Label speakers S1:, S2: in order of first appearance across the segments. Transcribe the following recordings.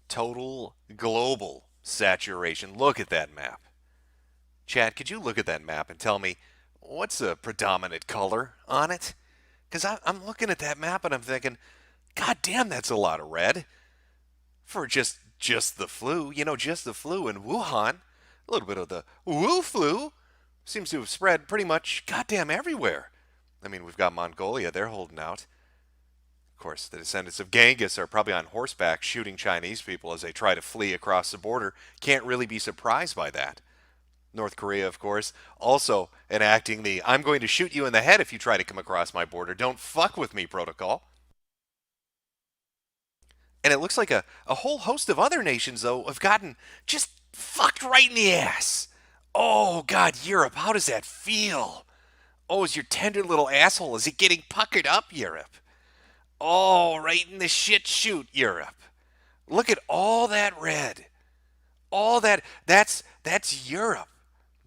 S1: Total global saturation. Look at that map. Chad, could you look at that map and tell me what's the predominant color on it? Because I'm looking at that map and I'm thinking, God damn, that's a lot of red for just the flu. Just the flu in Wuhan. A little bit of the Wu flu seems to have spread pretty much goddamn everywhere. I mean, we've got Mongolia, they're holding out. Of course, the descendants of Genghis are probably on horseback shooting Chinese people as they try to flee across the border. Can't really be surprised by that. North Korea, of course, also enacting the I'm going to shoot you in the head if you try to come across my border. Don't fuck with me protocol. And it looks like a whole host of other nations, though, have gotten just fucked right in the ass. Oh, God, Europe, how does that feel? Oh, is your tender little asshole, is it getting puckered up, Europe? Oh, right in the shit chute, Europe. Look at all that red. All that's Europe.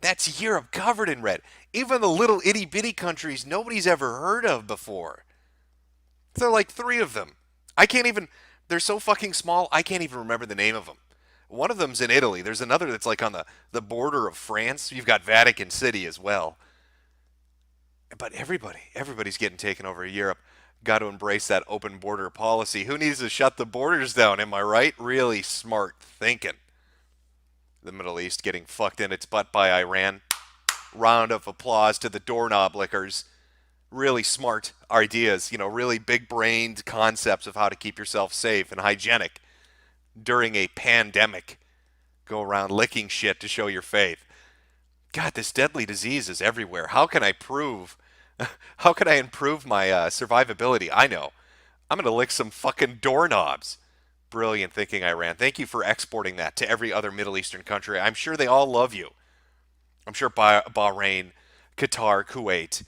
S1: That's Europe covered in red. Even the little itty bitty countries nobody's ever heard of before. There are like three of them. I can't even. They're so fucking small. I can't even remember the name of them. One of them's in Italy. There's another that's like on the border of France. You've got Vatican City as well. But everybody's getting taken over in Europe. Got to embrace that open border policy. Who needs to shut the borders down? Am I right? Really smart thinking. The Middle East getting fucked in its butt by Iran. Round of applause to the doorknob lickers. Really smart ideas, really big brained concepts of how to keep yourself safe and hygienic during a pandemic. Go around licking shit to show your faith. God, this deadly disease is everywhere. How can I prove? How can I improve my survivability? I know. I'm going to lick some fucking doorknobs. Brilliant thinking, Iran. Thank you for exporting that to every other Middle Eastern country. I'm sure they all love you. I'm sure Bahrain, Qatar, Kuwait,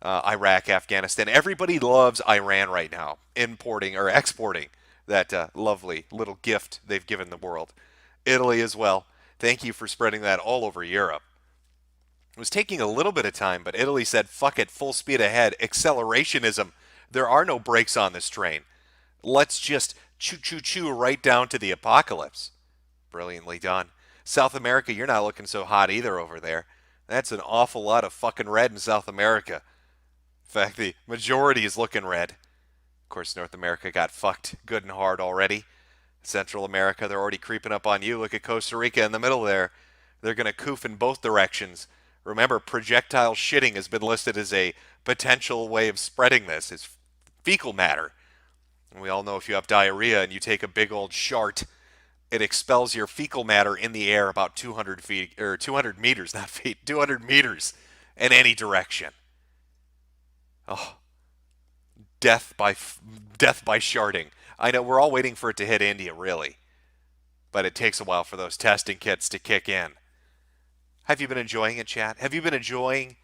S1: Iraq, Afghanistan. Everybody loves Iran right now, importing or exporting that lovely little gift they've given the world. Italy as well. Thank you for spreading that all over Europe. It was taking a little bit of time, but Italy said, fuck it, full speed ahead, accelerationism. There are no brakes on this train. Let's just choo choo choo right down to the apocalypse. Brilliantly done. South America, you're not looking so hot either over there. That's an awful lot of fucking red in South America. In fact, the majority is looking red. Of course, North America got fucked good and hard already. Central America, they're already creeping up on you. Look at Costa Rica in the middle there. They're going to coof in both directions. Remember, projectile shitting has been listed as a potential way of spreading this. It's fecal matter. And we all know if you have diarrhea and you take a big old shart, it expels your fecal matter in the air about 200 feet, or 200 meters, not feet, 200 meters in any direction. Oh, death by sharding. I know we're all waiting for it to hit India, really, but it takes a while for those testing kits to kick in. Have you been enjoying it, chat? Have you been enjoying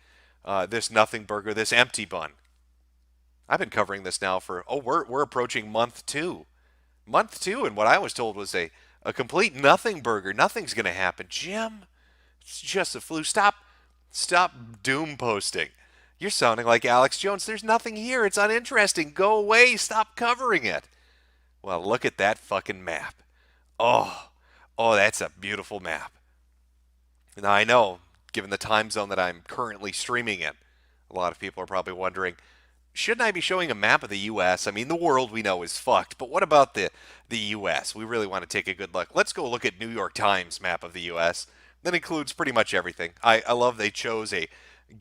S1: this nothing burger, this empty bun? I've been covering this now for we're approaching month two, and what I was told was a complete nothing burger. Nothing's gonna happen, Jim. It's just a flu. Stop doom posting. You're sounding like Alex Jones. There's nothing here. It's uninteresting. Go away. Stop covering it. Well, look at that fucking map. Oh, that's a beautiful map. Now, I know, given the time zone that I'm currently streaming in, a lot of people are probably wondering, shouldn't I be showing a map of the U.S.? I mean, the world we know is fucked, but what about the U.S.? We really want to take a good look. Let's go look at New York Times map of the U.S. That includes pretty much everything. I love they chose a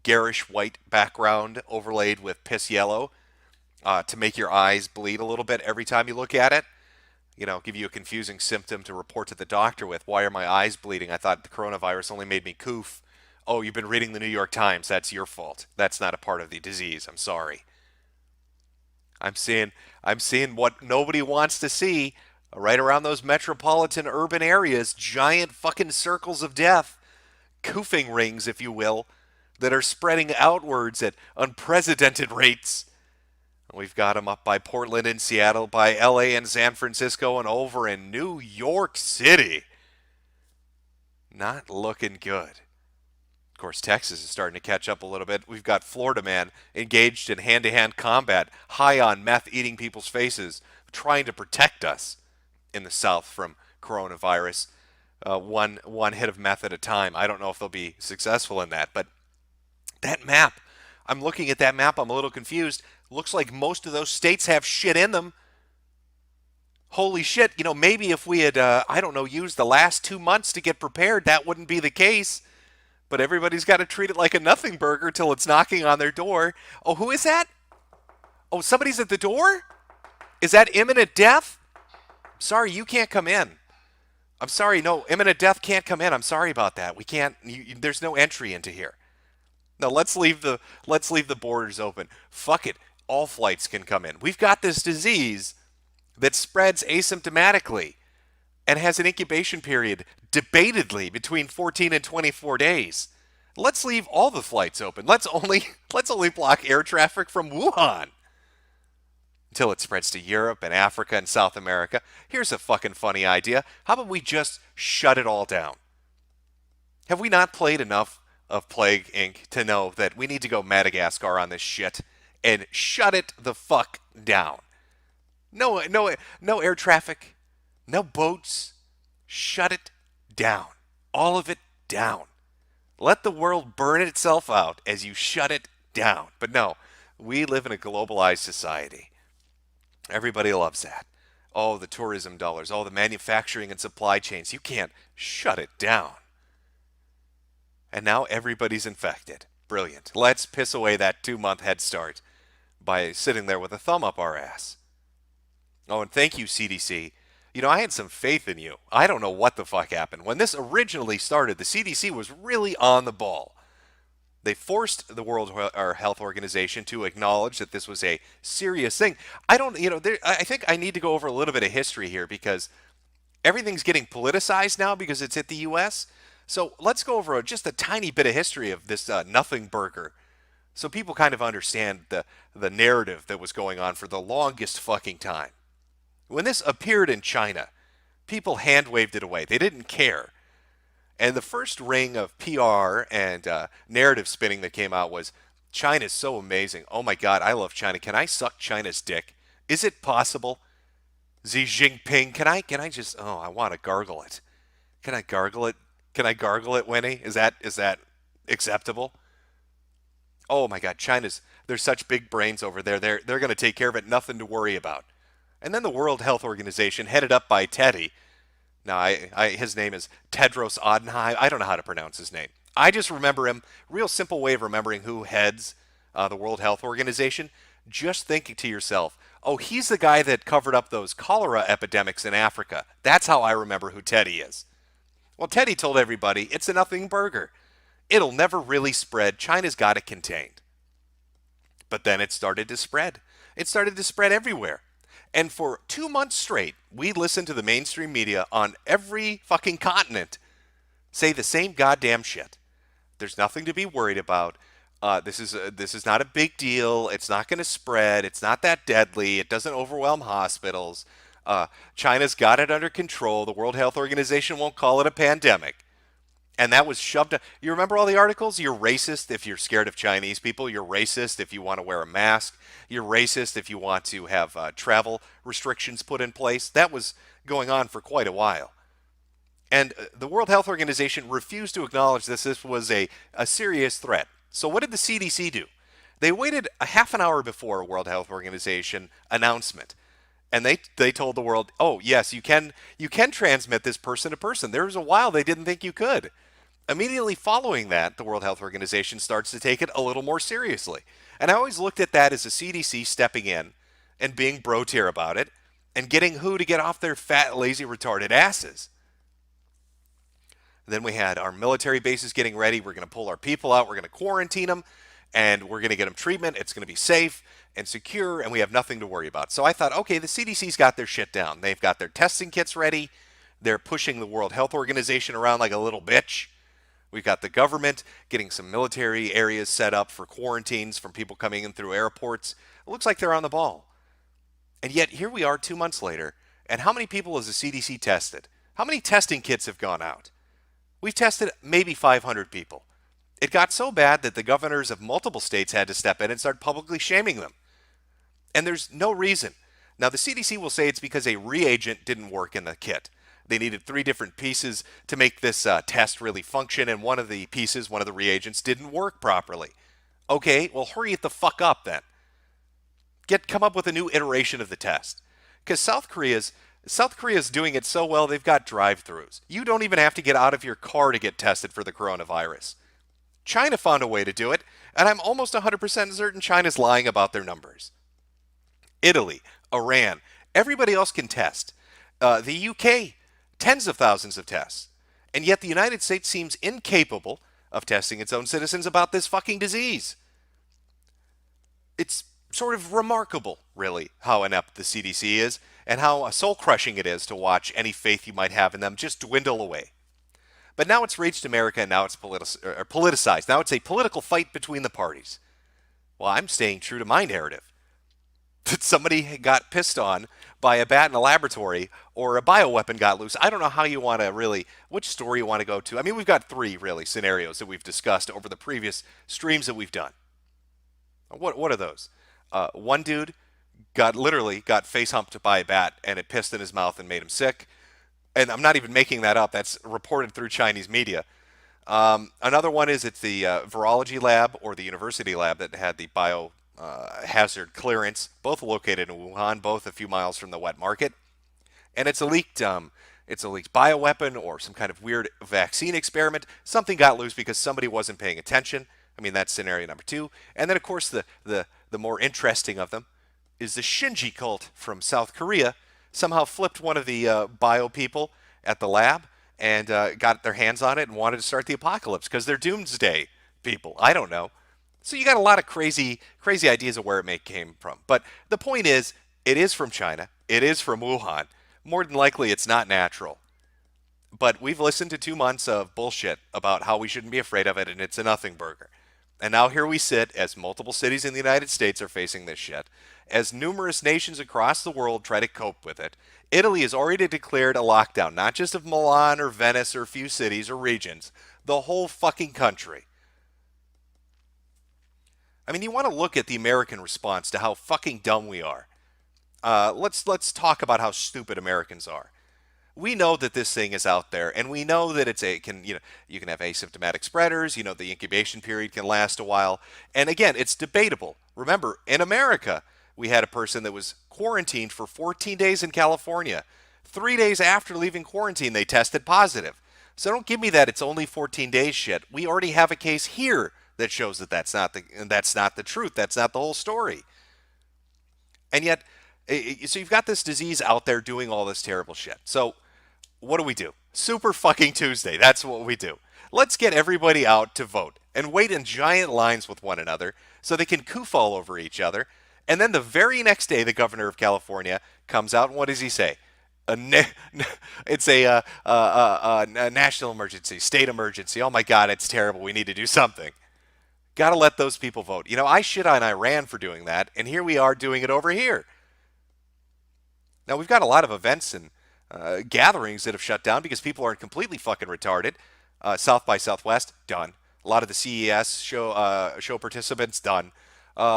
S1: garish white background overlaid with piss yellow to make your eyes bleed a little bit every time you look at it. Give you a confusing symptom to report to the doctor with. Why are my eyes bleeding? I thought the coronavirus only made me coof. Oh, you've been reading the New York Times. That's your fault. That's not a part of the disease. I'm sorry. I'm seeing what nobody wants to see right around those metropolitan urban areas. Giant fucking circles of death. Coofing rings, if you will, that are spreading outwards at unprecedented rates. We've got them up by Portland and Seattle, by LA and San Francisco, and over in New York City. Not looking good. Of course, Texas is starting to catch up a little bit. We've got Florida man engaged in hand-to-hand combat, high on meth, eating people's faces, trying to protect us in the South from coronavirus, one hit of meth at a time. I don't know if they'll be successful in that, but that map, I'm looking at that map, I'm a little confused. Looks like most of those states have shit in them. Holy shit, maybe if we had, I don't know, used the last 2 months to get prepared, that wouldn't be the case. But everybody's got to treat it like a nothing burger till it's knocking on their door. Oh, who is that? Oh, somebody's at the door? Is that imminent death? Sorry, you can't come in. I'm sorry, no, imminent death can't come in. I'm sorry about that. We can't, there's no entry into here. No, let's leave the borders open. Fuck it. All flights can come in. We've got this disease that spreads asymptomatically and has an incubation period debatedly between 14 and 24 days. Let's leave all the flights open. Let's only block air traffic from Wuhan until it spreads to Europe and Africa and South America. Here's a fucking funny idea. How about we just shut it all down? Have we not played enough of Plague Inc. to know that we need to go Madagascar on this shit and shut it the fuck down? No air traffic, no boats. Shut it down. All of it down. Let the world burn itself out as you shut it down. But no, we live in a globalized society. Everybody loves that. Oh, the tourism dollars. Oh, the manufacturing and supply chains. You can't shut it down. And now everybody's infected. Brilliant. Let's piss away that 2-month head start by sitting there with a thumb up our ass. Oh, and thank you, CDC. I had some faith in you. I don't know what the fuck happened. When this originally started, the CDC was really on the ball. They forced the World Health Organization to acknowledge that this was a serious thing. I think I need to go over a little bit of history here because everything's getting politicized now because it's at the U.S. So let's go over just a tiny bit of history of this nothing burger so people kind of understand the narrative that was going on for the longest fucking time. When this appeared in China, people hand-waved it away. They didn't care. And the first ring of PR and narrative spinning that came out was, China's so amazing. Oh my God, I love China. Can I suck China's dick? Is it possible? Xi Jinping, can I just, I want to gargle it. Can I gargle it? Can I gargle it, Winnie? Is that acceptable? Oh my God, there's such big brains over there. They're going to take care of it. Nothing to worry about. And then the World Health Organization, headed up by Teddy. Now, his name is Tedros Adhanom. I don't know how to pronounce his name. I just remember him. Real simple way of remembering who heads the World Health Organization. Just thinking to yourself, oh, he's the guy that covered up those cholera epidemics in Africa. That's how I remember who Teddy is. Well, Teddy told everybody, it's a nothing burger. It'll never really spread. China's got it contained. But then it started to spread. It started to spread everywhere. And for 2 months straight, we listened to the mainstream media on every fucking continent say the same goddamn shit. There's nothing to be worried about. This is not a big deal. It's not going to spread. It's not that deadly. It doesn't overwhelm hospitals. China's got it under control. The World Health Organization won't call it a pandemic. And that was shoved down. You remember all the articles? You're racist if you're scared of Chinese people. You're racist if you want to wear a mask. You're racist if you want to have travel restrictions put in place. That was going on for quite a while. And the World Health Organization refused to acknowledge this was a serious threat. So what did the CDC do? They waited a half an hour before a World Health Organization announcement. And they told the world, oh, yes, you can transmit this person to person. There was a while they didn't think you could. Immediately following that, the World Health Organization starts to take it a little more seriously. And I always looked at that as the CDC stepping in and being bro-tier about it and getting WHO to get off their fat, lazy, retarded asses. Then we had our military bases getting ready. We're going to pull our people out. We're going to quarantine them. And we're going to get them treatment. It's going to be safe and secure, and we have nothing to worry about. So I thought, okay, the CDC's got their shit down. They've got their testing kits ready. They're pushing the World Health Organization around like a little bitch. We've got the government getting some military areas set up for quarantines from people coming in through airports. It looks like they're on the ball. And yet, here we are 2 months later, and how many people has the CDC tested? How many testing kits have gone out? We've tested maybe 500 people. It got so bad that the governors of multiple states had to step in and start publicly shaming them. And there's no reason. Now, the CDC will say it's because a reagent didn't work in the kit. They needed 3 different pieces to make this test really function, and one of the pieces, one of the reagents, didn't work properly. Okay, well, hurry it the fuck up then. Come up with a new iteration of the test. Because South Korea's doing it so well, they've got drive-throughs. You don't even have to get out of your car to get tested for the coronavirus. China found a way to do it, and I'm almost 100% certain China's lying about their numbers. Italy, Iran, everybody else can test. The UK, tens of thousands of tests. And yet the United States seems incapable of testing its own citizens about this fucking disease. It's sort of remarkable, really, how inept the CDC is and how soul-crushing it is to watch any faith you might have in them just dwindle away. But now it's reached America, and now it's politicized. Now it's a political fight between the parties. Well, I'm staying true to my narrative. That somebody got pissed on by a bat in a laboratory or a bioweapon got loose. I don't know how you want to really, which story you want to go to. I mean, we've got 3 really scenarios that we've discussed over the previous streams that we've done. What are those? One dude literally got face humped by a bat and it pissed in his mouth and made him sick. And I'm not even making that up. That's reported through Chinese media. Another one is it's the virology lab or the university lab that had the hazard clearance, both located in Wuhan, both a few miles from the wet market. And it's a leaked bioweapon or some kind of weird vaccine experiment. Something got loose because somebody wasn't paying attention. I mean, that's scenario number 2. And then, of course, the more interesting of them is the Shinji cult from South Korea somehow flipped one of the bio people at the lab and got their hands on it and wanted to start the apocalypse because they're doomsday people. I don't know. So you got a lot of crazy ideas of where it came from. But the point is, it is from China. It is from Wuhan. More than likely, it's not natural. But we've listened to 2 months of bullshit about how we shouldn't be afraid of it, and it's a nothing burger. And now here we sit as multiple cities in the United States are facing this shit. As numerous nations across the world try to cope with it, Italy has already declared a lockdown, not just of Milan or Venice or a few cities or regions, the whole fucking country. I mean, you want to look at the American response to how fucking dumb we are. Let's talk about how stupid Americans are. We know that this thing is out there, and we know that you can have asymptomatic spreaders. The incubation period can last a while, and again, it's debatable. Remember, in America, we had a person that was quarantined for 14 days in California. 3 days after leaving quarantine, they tested positive. So don't give me that it's only 14 days shit. We already have a case here that shows that that's not the truth. That's not the whole story. And yet, so you've got this disease out there doing all this terrible shit. So what do? Super fucking Tuesday. That's what we do. Let's get everybody out to vote and wait in giant lines with one another so they can coof all over each other. And then the very next day, the governor of California comes out, and what does he say? It's a national emergency, state emergency. Oh my God, it's terrible. We need to do something. Got to let those people vote. I shit on Iran for doing that, and here we are doing it over here. Now, we've got a lot of events and gatherings that have shut down because people are completely fucking retarded. South by Southwest, done. A lot of the CES show participants, done.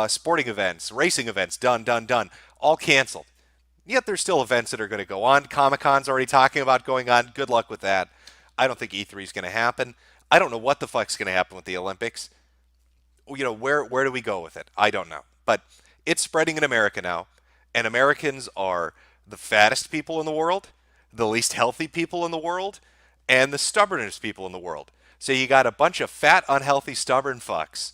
S1: Sporting events, racing events, done. All canceled. Yet there's still events that are going to go on. Comic-Con's already talking about going on. Good luck with that. I don't think E3 is going to happen. I don't know what the fuck's going to happen with the Olympics. Where do we go with it? I don't know. But it's spreading in America now. And Americans are the fattest people in the world, the least healthy people in the world, and the stubbornest people in the world. So you got a bunch of fat, unhealthy, stubborn fucks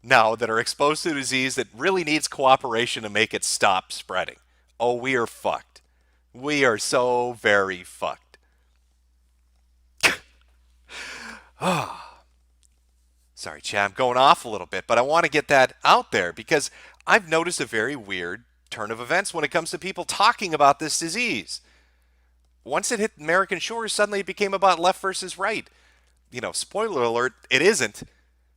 S1: now that are exposed to a disease that really needs cooperation to make it stop spreading. Oh, we are fucked. We are so very fucked. Sorry, Chad, I'm going off a little bit, but I want to get that out there because I've noticed a very weird turn of events when it comes to people talking about this disease. Once it hit American shores, suddenly it became about left versus right. Spoiler alert, it isn't.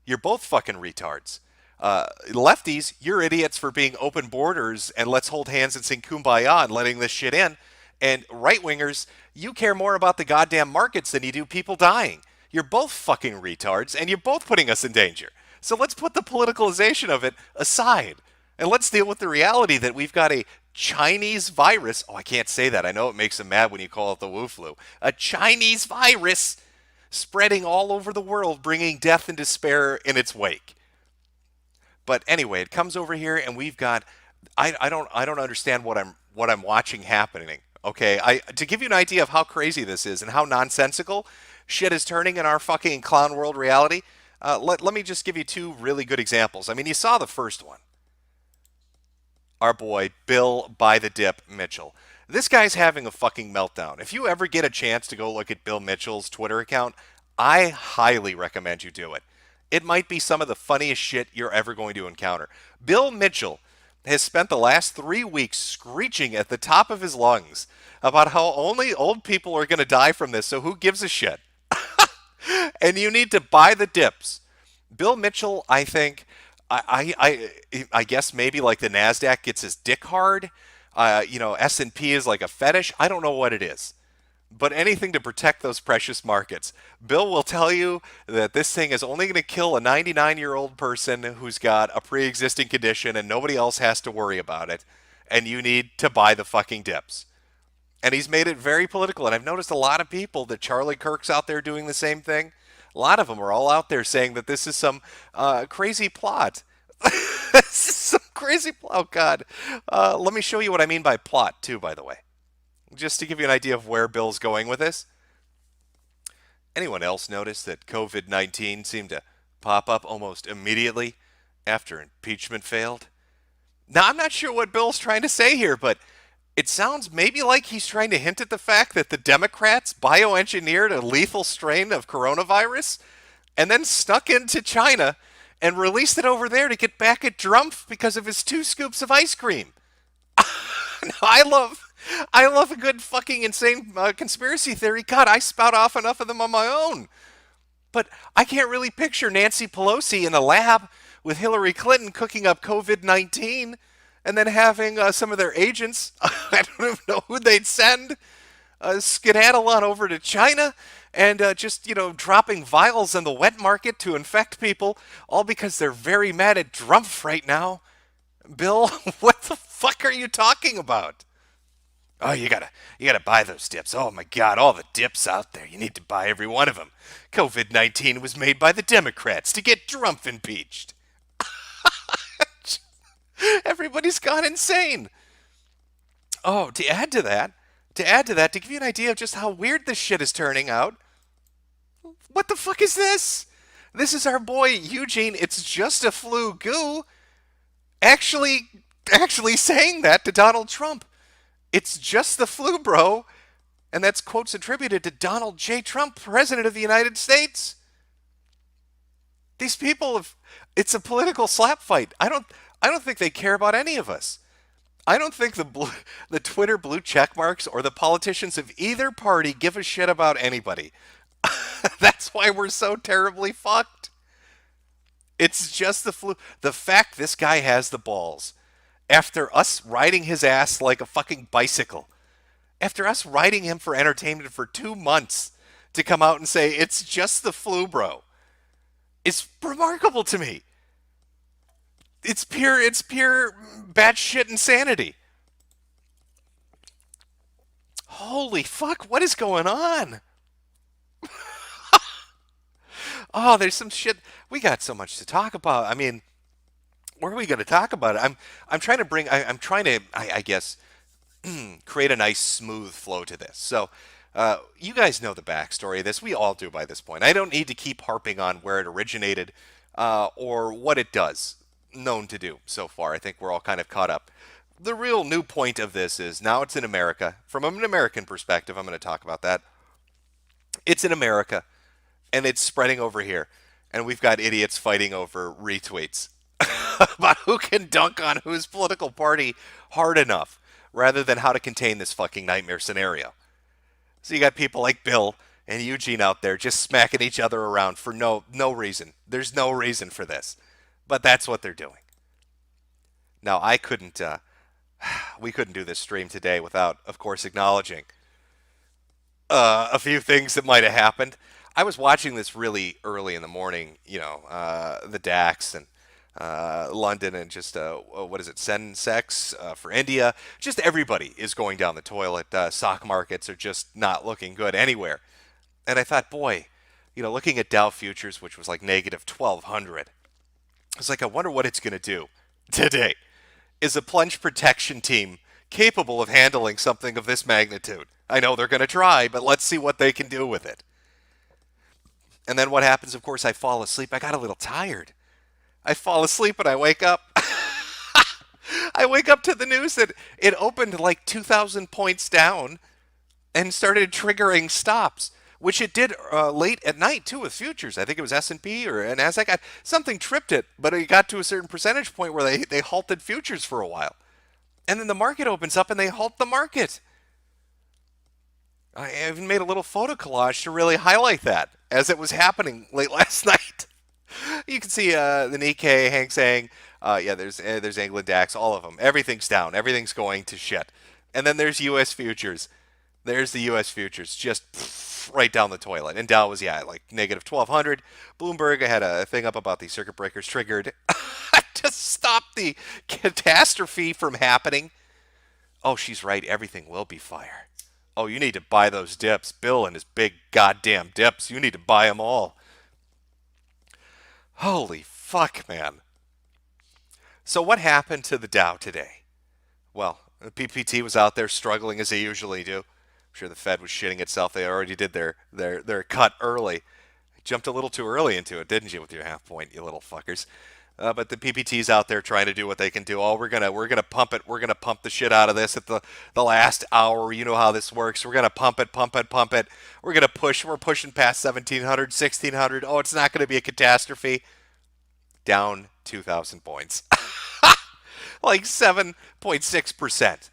S1: You're both fucking retards. Lefties, you're idiots for being open borders and let's hold hands and sing Kumbaya and letting this shit in. And right-wingers, you care more about the goddamn markets than you do people dying. You're both fucking retards and you're both putting us in danger. So let's put the politicalization of it aside. And let's deal with the reality that we've got a Chinese virus. Oh, I can't say that. I know it makes them mad when you call it the Wu flu. A Chinese virus spreading all over the world, bringing death and despair in its wake. But anyway, it comes over here, and we've got. I don't understand what I'm watching happening. Okay, I to give you an idea of how crazy this is and how nonsensical shit is turning in our fucking clown world reality. Let me just give you two really good examples. I mean, you saw the first one. Our boy Bill by the Dip Mitchell. This guy's having a fucking meltdown. If you ever get a chance to go look at Bill Mitchell's Twitter account, I highly recommend you do it. It might be some of the funniest shit you're ever going to encounter. Bill Mitchell has spent the last 3 weeks screeching at the top of his lungs about how only old people are going to die from this, so who gives a shit? And you need to buy the dips. Bill Mitchell, I think, I guess maybe like the Nasdaq gets his dick hard. S&P is like a fetish. I don't know what it is, but anything to protect those precious markets. Bill will tell you that this thing is only going to kill a 99-year-old person who's got a pre-existing condition and nobody else has to worry about it. And you need to buy the fucking dips. And he's made it very political. And I've noticed a lot of people that Charlie Kirk's out there doing the same thing. A lot of them are all out there saying that this is some crazy plot. This is some crazy plot. Oh, God. Let me show you what I mean by plot, too, by the way. Just to give you an idea of where Bill's going with this. Anyone else notice that COVID-19 seemed to pop up almost immediately after impeachment failed? Now, I'm not sure what Bill's trying to say here, but it sounds maybe like he's trying to hint at the fact that the Democrats bioengineered a lethal strain of coronavirus and then snuck into China and released it over there to get back at Trump because of his 2 scoops of ice cream. Now, I love a good fucking insane conspiracy theory. God, I spout off enough of them on my own. But I can't really picture Nancy Pelosi in a lab with Hillary Clinton cooking up COVID-19 and then having some of their agents, I don't even know who they'd send, skedaddle on over to China and just, dropping vials in the wet market to infect people, all because they're very mad at Trump right now. Bill, what the fuck are you talking about? Oh, you gotta buy those dips. Oh my God, all the dips out there. You need to buy every one of them. COVID-19 was made by the Democrats to get Trump impeached. Everybody's gone insane. Oh, to add to that, to give you an idea of just how weird this shit is turning out, what the fuck is this? This is our boy Eugene. It's just a flu goo. Actually saying that to Donald Trump. It's just the flu, bro. And that's quotes attributed to Donald J. Trump, President of the United States. These people it's a political slap fight. I don't think they care about any of us. I don't think the Twitter blue check marks or the politicians of either party give a shit about anybody. That's why we're so terribly fucked. It's just the flu. The fact this guy has the balls, after us riding his ass like a fucking bicycle, after us riding him for entertainment for 2 months, to come out and say, it's just the flu, bro. It's remarkable to me. It's pure batshit insanity. Holy fuck, what is going on? Oh, there's some shit. We got so much to talk about. I mean, where are we going to talk about it? I'm trying to I guess create a nice smooth flow to this. So, you guys know the backstory of this. We all do by this point. I don't need to keep harping on where it originated or what it does. Known to do so far. I think we're all kind of caught up. The real new point of this is now it's in America. From an American perspective, I'm going to talk about that. It's in America, and it's spreading over here. And we've got idiots fighting over retweets about who can dunk on whose political party hard enough, rather than how to contain this fucking nightmare scenario. So you got people like Bill and Eugene out there just smacking each other around for no reason. There's no reason for this. But that's what they're doing. Now, we couldn't do this stream today without, of course, acknowledging a few things that might have happened. I was watching this really early in the morning, the DAX, and London, and just what is it, Sensex for India. Just everybody is going down the toilet. Stock markets are just not looking good anywhere. And I thought, boy, looking at Dow futures, which was like negative 1,200, I was like, I wonder what it's going to do today. Is a plunge protection team capable of handling something of this magnitude? I know they're going to try, but let's see what they can do with it. And then what happens, of course, I fall asleep. I got a little tired. I fall asleep and I wake up. I wake up to the news that it opened like 2,000 points down and started triggering stops, which it did late at night too with futures. I think it was S&P or NASDAQ. Something tripped it, but it got to a certain percentage point where they halted futures for a while. And then the market opens up and they halt the market. I even made a little photo collage to really highlight that as it was happening late last night. You can see the Nikkei, Hang Seng, there's England DAX, all of them. Everything's down. Everything's going to shit. And then there's U.S. futures. There's the U.S. futures, just right down the toilet. And Dow was, like negative 1,200. Bloomberg had a thing up about the circuit breakers triggered to stop the catastrophe from happening. Oh, she's right. Everything will be fire. Oh, you need to buy those dips. Bill and his big goddamn dips. You need to buy them all. Holy fuck, man. So what happened to the Dow today? Well, the PPT was out there struggling as they usually do. I'm sure the Fed was shitting itself. They already did their cut early. Jumped a little too early into it, didn't you, with your half point, you little fuckers? But the PPT's out there trying to do what they can do. Oh, we're gonna pump it. We're gonna pump the shit out of this at the last hour. You know how this works. We're gonna pump it. We're gonna push. We're pushing past 1,700, 1,600. Oh, it's not gonna be a catastrophe. Down 2,000 points, like 7.6%.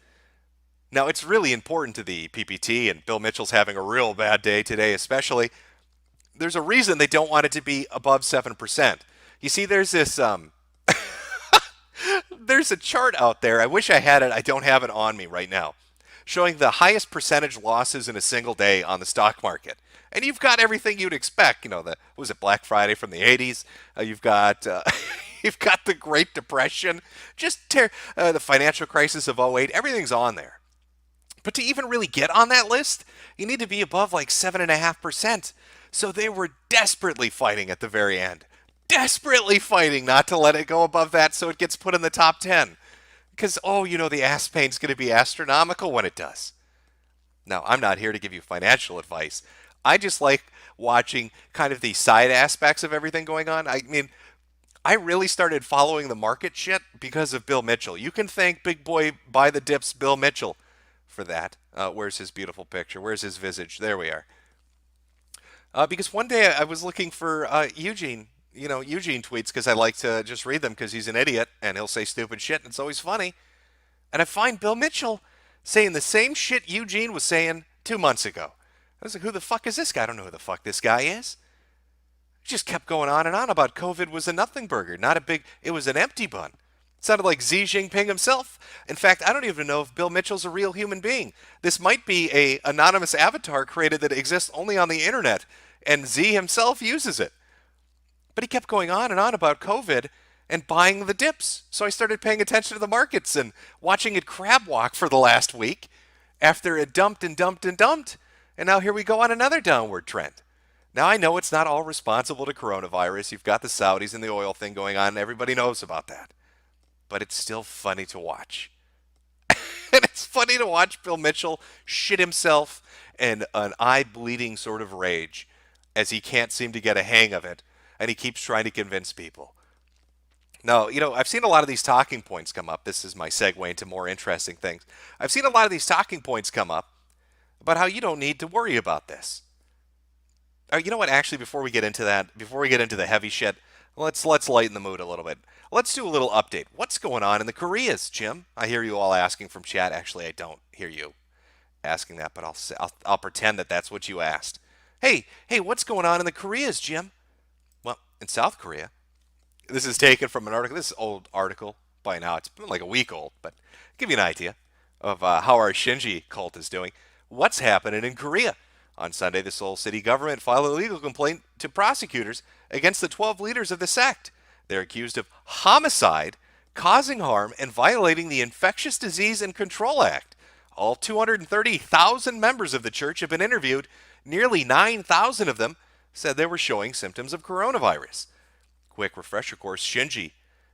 S1: Now it's really important to the PPT, and Bill Mitchell's having a real bad day today, especially. There's a reason they don't want it to be above 7%. You see, there's this there's a chart out there. I wish I had it. I don't have it on me right now, showing the highest percentage losses in a single day on the stock market. And you've got everything you'd expect. Was it Black Friday from the 80s? You've got you've got the Great Depression, the financial crisis of '08. Everything's on there. But to even really get on that list, you need to be above like 7.5%. So they were desperately fighting at the very end. Desperately fighting not to let it go above that so it gets put in the top 10. Because, the ass pain's going to be astronomical when it does. Now, I'm not here to give you financial advice. I just like watching kind of the side aspects of everything going on. I mean, I really started following the market shit because of Bill Mitchell. You can thank big boy buy the dips Bill Mitchell for that. Where's his beautiful picture? Where's his visage? There we are. Because one day I was looking for Eugene tweets because I like to just read them because he's an idiot and he'll say stupid shit and it's always funny. And I find Bill Mitchell saying the same shit Eugene was saying 2 months ago. I was like, who the fuck is this guy? I don't know who the fuck this guy is. He just kept going on and on about COVID was a nothing burger, it was an empty bun. It sounded like Xi Jinping himself. In fact, I don't even know if Bill Mitchell's a real human being. This might be a anonymous avatar created that exists only on the internet, and Xi himself uses it. But he kept going on and on about COVID and buying the dips. So I started paying attention to the markets and watching it crab walk for the last week after it dumped and dumped and dumped. And now here we go on another downward trend. Now I know it's not all responsible to coronavirus. You've got the Saudis and the oil thing going on, and everybody knows about that. But it's still funny to watch. And it's funny to watch Bill Mitchell shit himself in an eye-bleeding sort of rage as he can't seem to get a hang of it, and he keeps trying to convince people. Now, I've seen a lot of these talking points come up. This is my segue into more interesting things. I've seen a lot of these talking points come up about how you don't need to worry about this. You know what? Actually, before we get into the heavy shit, let's lighten the mood a little bit. Let's do a little update. What's going on in the Koreas, Jim? I hear you all asking from chat. Actually, I don't hear you asking that, but I'll pretend that that's what you asked. Hey, what's going on in the Koreas, Jim? Well, in South Korea, this is taken from an article. This is an old article by now. It's been like a week old, but I'll give you an idea of how our Shinji cult is doing. What's happening in Korea? On Sunday, the Seoul city government filed a legal complaint to prosecutors against the 12 leaders of the sect, They're accused of homicide, causing harm, and violating the Infectious Disease and Control Act. All 230,000 members of the church have been interviewed. Nearly 9,000 of them said they were showing symptoms of coronavirus. Quick refresher course, Shinji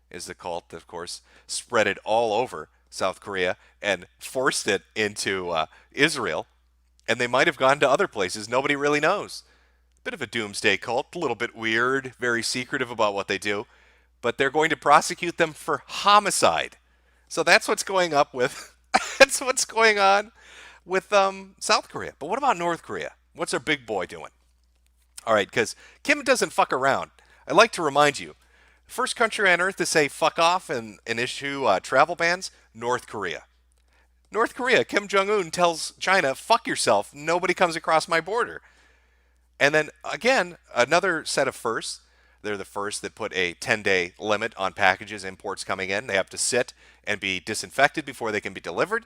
S1: is the cult that, of course, spread it all over South Korea and forced it into Israel. And they might have gone to other places. Nobody really knows. Bit of a doomsday cult, a little bit weird, very secretive about what they do. But they're going to prosecute them for homicide. So that's what's going up with, that's what's going on with South Korea. But what about North Korea? What's our big boy doing? All right, because Kim doesn't fuck around. I'd like to remind you, first country on earth to say fuck off and issue travel bans, North Korea. North Korea, Kim Jong-un tells China, fuck yourself, nobody comes across my border. And then, again, another set of firsts. They're the first that put a 10-day limit on packages, imports coming in. They have to sit and be disinfected before they can be delivered.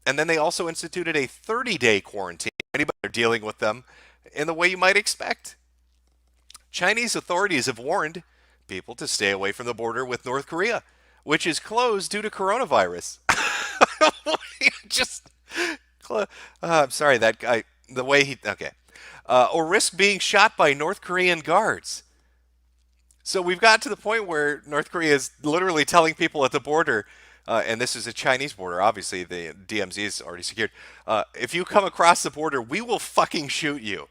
S1: And then they also instituted a 30-day quarantine. Anybody are dealing with them in the way you might expect. Chinese authorities have warned people to stay away from the border with North Korea, which is closed due to coronavirus. I'm sorry, that guy, the way he, okay. Or risk being shot by North Korean guards. So we've got to the point where North Korea is literally telling people at the border, and this is a Chinese border, obviously the DMZ is already secured, if you come across the border, we will fucking shoot you.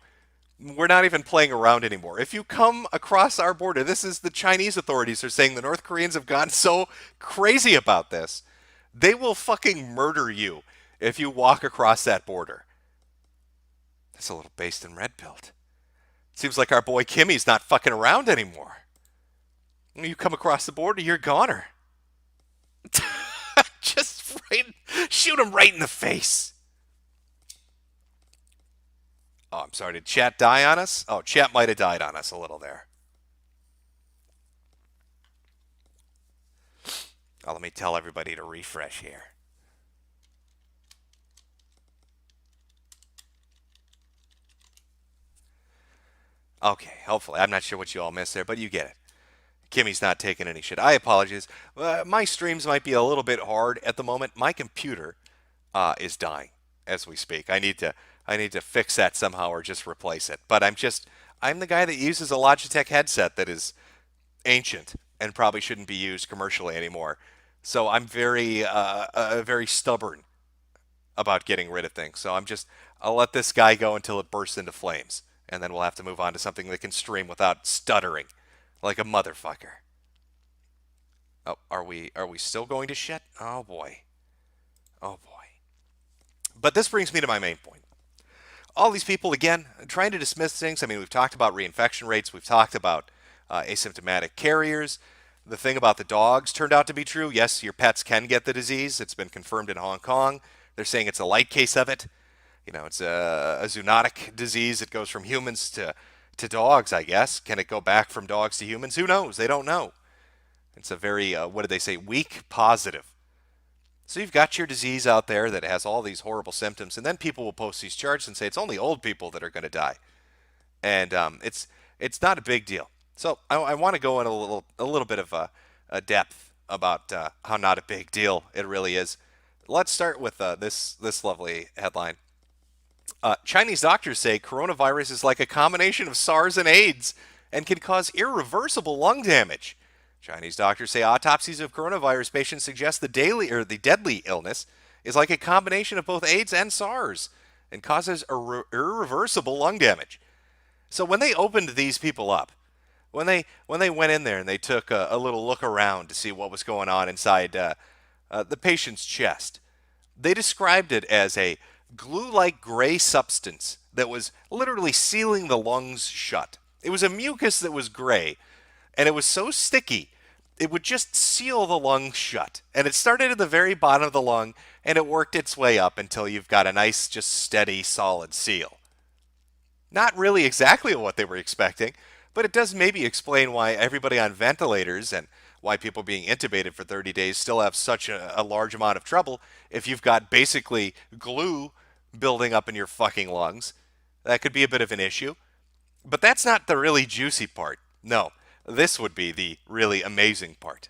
S1: We're not even playing around anymore. If you come across our border, this is the Chinese authorities are saying the North Koreans have gotten so crazy about this, they will fucking murder you if you walk across that border. That's a little based in red pilled. Seems like our boy Kimmy's not fucking around anymore. When you come across the border, you're a goner. Just shoot him right in the face. Oh, I'm sorry. Did chat die on us? Oh, chat might have died on us a little there. Oh, let me tell everybody to refresh here. Okay, hopefully. I'm not sure what you all missed there, but you get it. Kimmy's not taking any shit. I apologize. My streams might be a little bit hard at the moment. My computer is dying as we speak. I need to fix that somehow or just replace it. But I'm the guy that uses a Logitech headset that is ancient and probably shouldn't be used commercially anymore. So I'm very stubborn about getting rid of things. So I'll let this guy go until it bursts into flames. And then we'll have to move on to something that can stream without stuttering like a motherfucker. Oh, are we still going to shit? Oh boy. Oh boy. But this brings me to my main point. All these people, again, trying to dismiss things. I mean, we've talked about reinfection rates. We've talked about asymptomatic carriers. The thing about the dogs turned out to be true. Yes, your pets can get the disease. It's been confirmed in Hong Kong. They're saying it's a light case of it. You know, it's a zoonotic disease. It goes from humans to dogs, I guess. Can it go back from dogs to humans? Who knows? They don't know. It's a very, what did they say, weak positive. So you've got your disease out there that has all these horrible symptoms, and then people will post these charts and say it's only old people that are going to die. And it's not a big deal. So I want to go in a little bit of a depth about how not a big deal it really is. Let's start with this lovely headline. Chinese doctors say coronavirus is like a combination of SARS and AIDS and can cause irreversible lung damage. Chinese doctors say autopsies of coronavirus patients suggest the deadly illness is like a combination of both AIDS and SARS and causes irreversible lung damage. So when they opened these people up, when they went in there and they took a little look around to see what was going on inside the patient's chest, they described it as a glue-like gray substance that was literally sealing the lungs shut. It was a mucus that was gray, and it was so sticky, it would just seal the lung shut. And it started at the very bottom of the lung, and it worked its way up until you've got a nice, just steady, solid seal. Not really exactly what they were expecting, but it does maybe explain why everybody on ventilators and why people being intubated for 30 days still have such a large amount of trouble if you've got basically glue building up in your fucking lungs. That could be a bit of an issue. But that's not the really juicy part. No. This would be the really amazing part.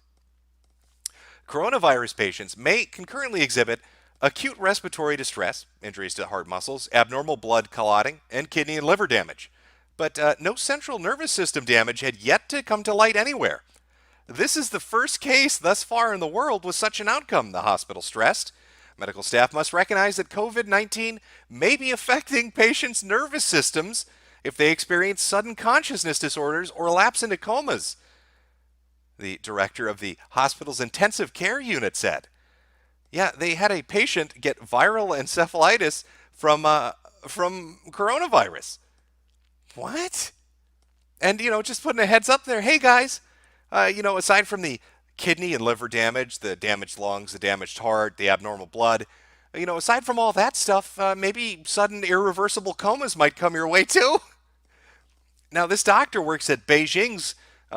S1: Coronavirus patients may concurrently exhibit acute respiratory distress, injuries to heart muscles, abnormal blood clotting, and kidney and liver damage. But no central nervous system damage had yet to come to light anywhere. This is the first case thus far in the world with such an outcome, the hospital stressed. Medical staff must recognize that COVID 19 may be affecting patients' nervous systems if they experience sudden consciousness disorders or lapse into comas, the director of the hospital's intensive care unit said. Yeah, they had a patient get viral encephalitis from coronavirus. What? And, just putting a heads up there. Hey, guys, aside from the kidney and liver damage, the damaged lungs, the damaged heart, the abnormal blood, aside from all that stuff, maybe sudden irreversible comas might come your way too. Now, this doctor works at Beijing's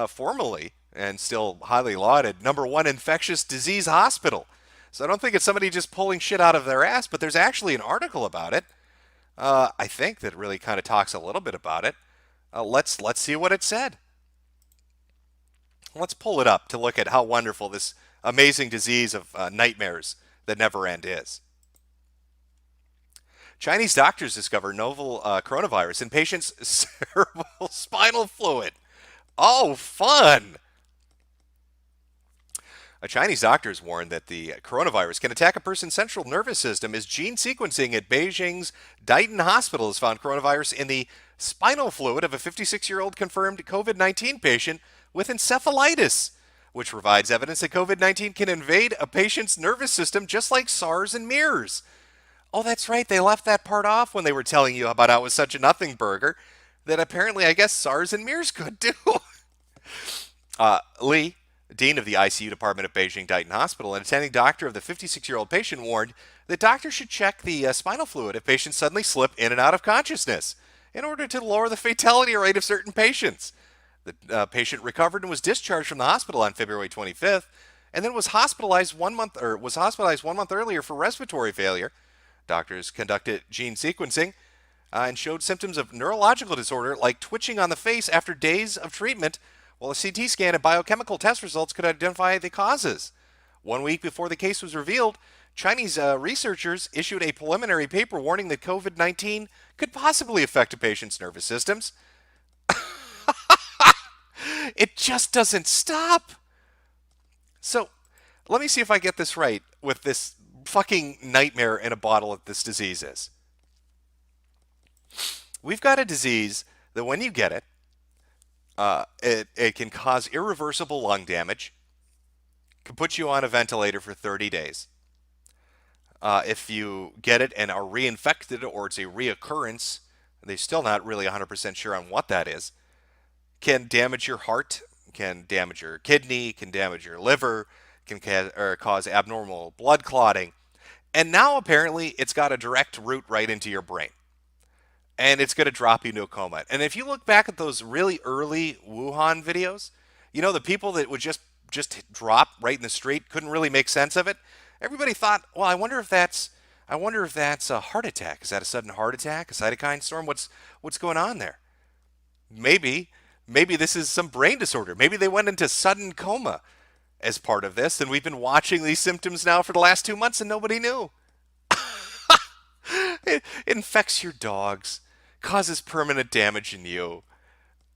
S1: formerly and still highly lauded #1 infectious disease hospital. So I don't think it's somebody just pulling shit out of their ass, but there's actually an article about it. I think that really kind of talks a little bit about it. Let's see what it said. Let's pull it up to look at how wonderful this amazing disease of nightmares that never end is. Chinese doctors discover novel coronavirus in patients' cerebral spinal fluid. Oh, fun! Chinese doctors warned that the coronavirus can attack a person's central nervous system as gene sequencing at Beijing's Dighton Hospital has found coronavirus in the spinal fluid of a 56-year-old confirmed COVID-19 patient with encephalitis, which provides evidence that COVID-19 can invade a patient's nervous system just like SARS and MERS. Oh, that's right. They left that part off when they were telling you about how it was such a nothing burger that apparently, I guess, SARS and MERS could do. Li, dean of the ICU department at Beijing Dighton Hospital and attending doctor of the 56-year-old patient, warned that doctors should check the spinal fluid if patients suddenly slip in and out of consciousness in order to lower the fatality rate of certain patients. The patient recovered and was discharged from the hospital on February 25th, and then was hospitalized 1 month earlier for respiratory failure. Doctors conducted gene sequencing and showed symptoms of neurological disorder like twitching on the face after days of treatment, while a CT scan and biochemical test results could identify the causes. 1 week before the case was revealed, Chinese researchers issued a preliminary paper warning that COVID-19 could possibly affect a patient's nervous systems. It just doesn't stop. So, let me see if I get this right with this fucking nightmare in a bottle that this disease is. We've got a disease that when you get it, it can cause irreversible lung damage, can put you on a ventilator for 30 days. If you get it and are reinfected or it's a reoccurrence, they're still not really 100% sure on what that is, can damage your heart, can damage your kidney, can damage your liver, can cause abnormal blood clotting. And now apparently it's got a direct route right into your brain. And it's going to drop you into a coma. And if you look back at those really early Wuhan videos, the people that would just drop right in the street, couldn't really make sense of it. Everybody thought, well, I wonder if that's a heart attack. Is that a sudden heart attack, a cytokine storm? What's going on there? Maybe this is some brain disorder. Maybe they went into sudden coma as part of this, and we've been watching these symptoms now for the last 2 months and nobody knew. It infects your dogs, causes permanent damage in you.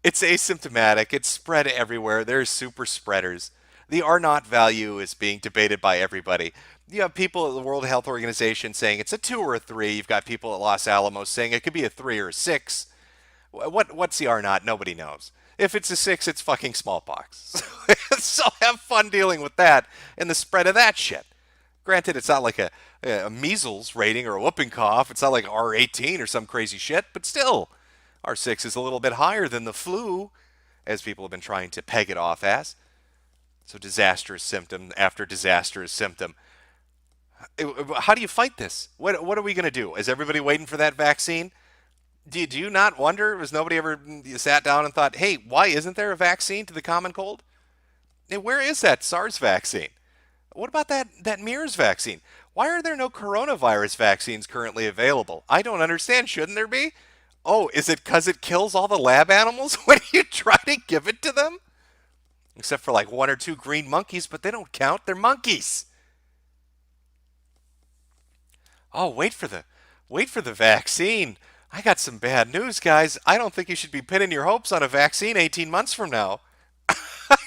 S1: It's asymptomatic. It's spread everywhere. There's super spreaders. The R naught value is being debated by everybody. You have people at the World Health Organization saying it's a 2 or a 3. You've got people at Los Alamos saying it could be a 3 or a 6. What's the R naught? Nobody knows. If it's a 6, it's fucking smallpox. So have fun dealing with that and the spread of that shit. Granted, it's not like a measles rating or a whooping cough. It's not like R18 or some crazy shit, but still, R6 is a little bit higher than the flu, as people have been trying to peg it off as. So disastrous symptom after disastrous symptom. How do you fight this? What are we going to do? Is everybody waiting for that vaccine? Do you not wonder, has nobody ever sat down and thought, hey, why isn't there a vaccine to the common cold? Hey, where is that SARS vaccine? What about that MERS vaccine? Why are there no coronavirus vaccines currently available? I don't understand. Shouldn't there be? Oh, is it because it kills all the lab animals when you try to give it to them? except for like one or two green monkeys, but they don't count. They're monkeys. Oh, wait for the vaccine. I got some bad news, guys. I don't think you should be pinning your hopes on a vaccine 18 months from now. I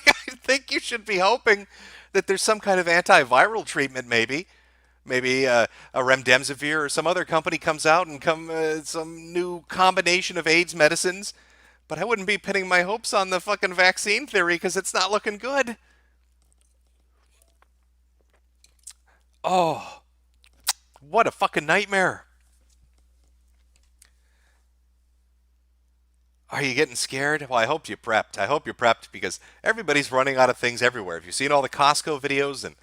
S1: think you should be hoping that there's some kind of antiviral treatment, maybe a remdesivir or some other company comes out and some new combination of AIDS medicines. But I wouldn't be pinning my hopes on the fucking vaccine theory because it's not looking good. Oh, what a fucking nightmare. Are you getting scared? Well, I hope you prepped. I hope you're prepped because everybody's running out of things everywhere. Have you seen all the Costco videos and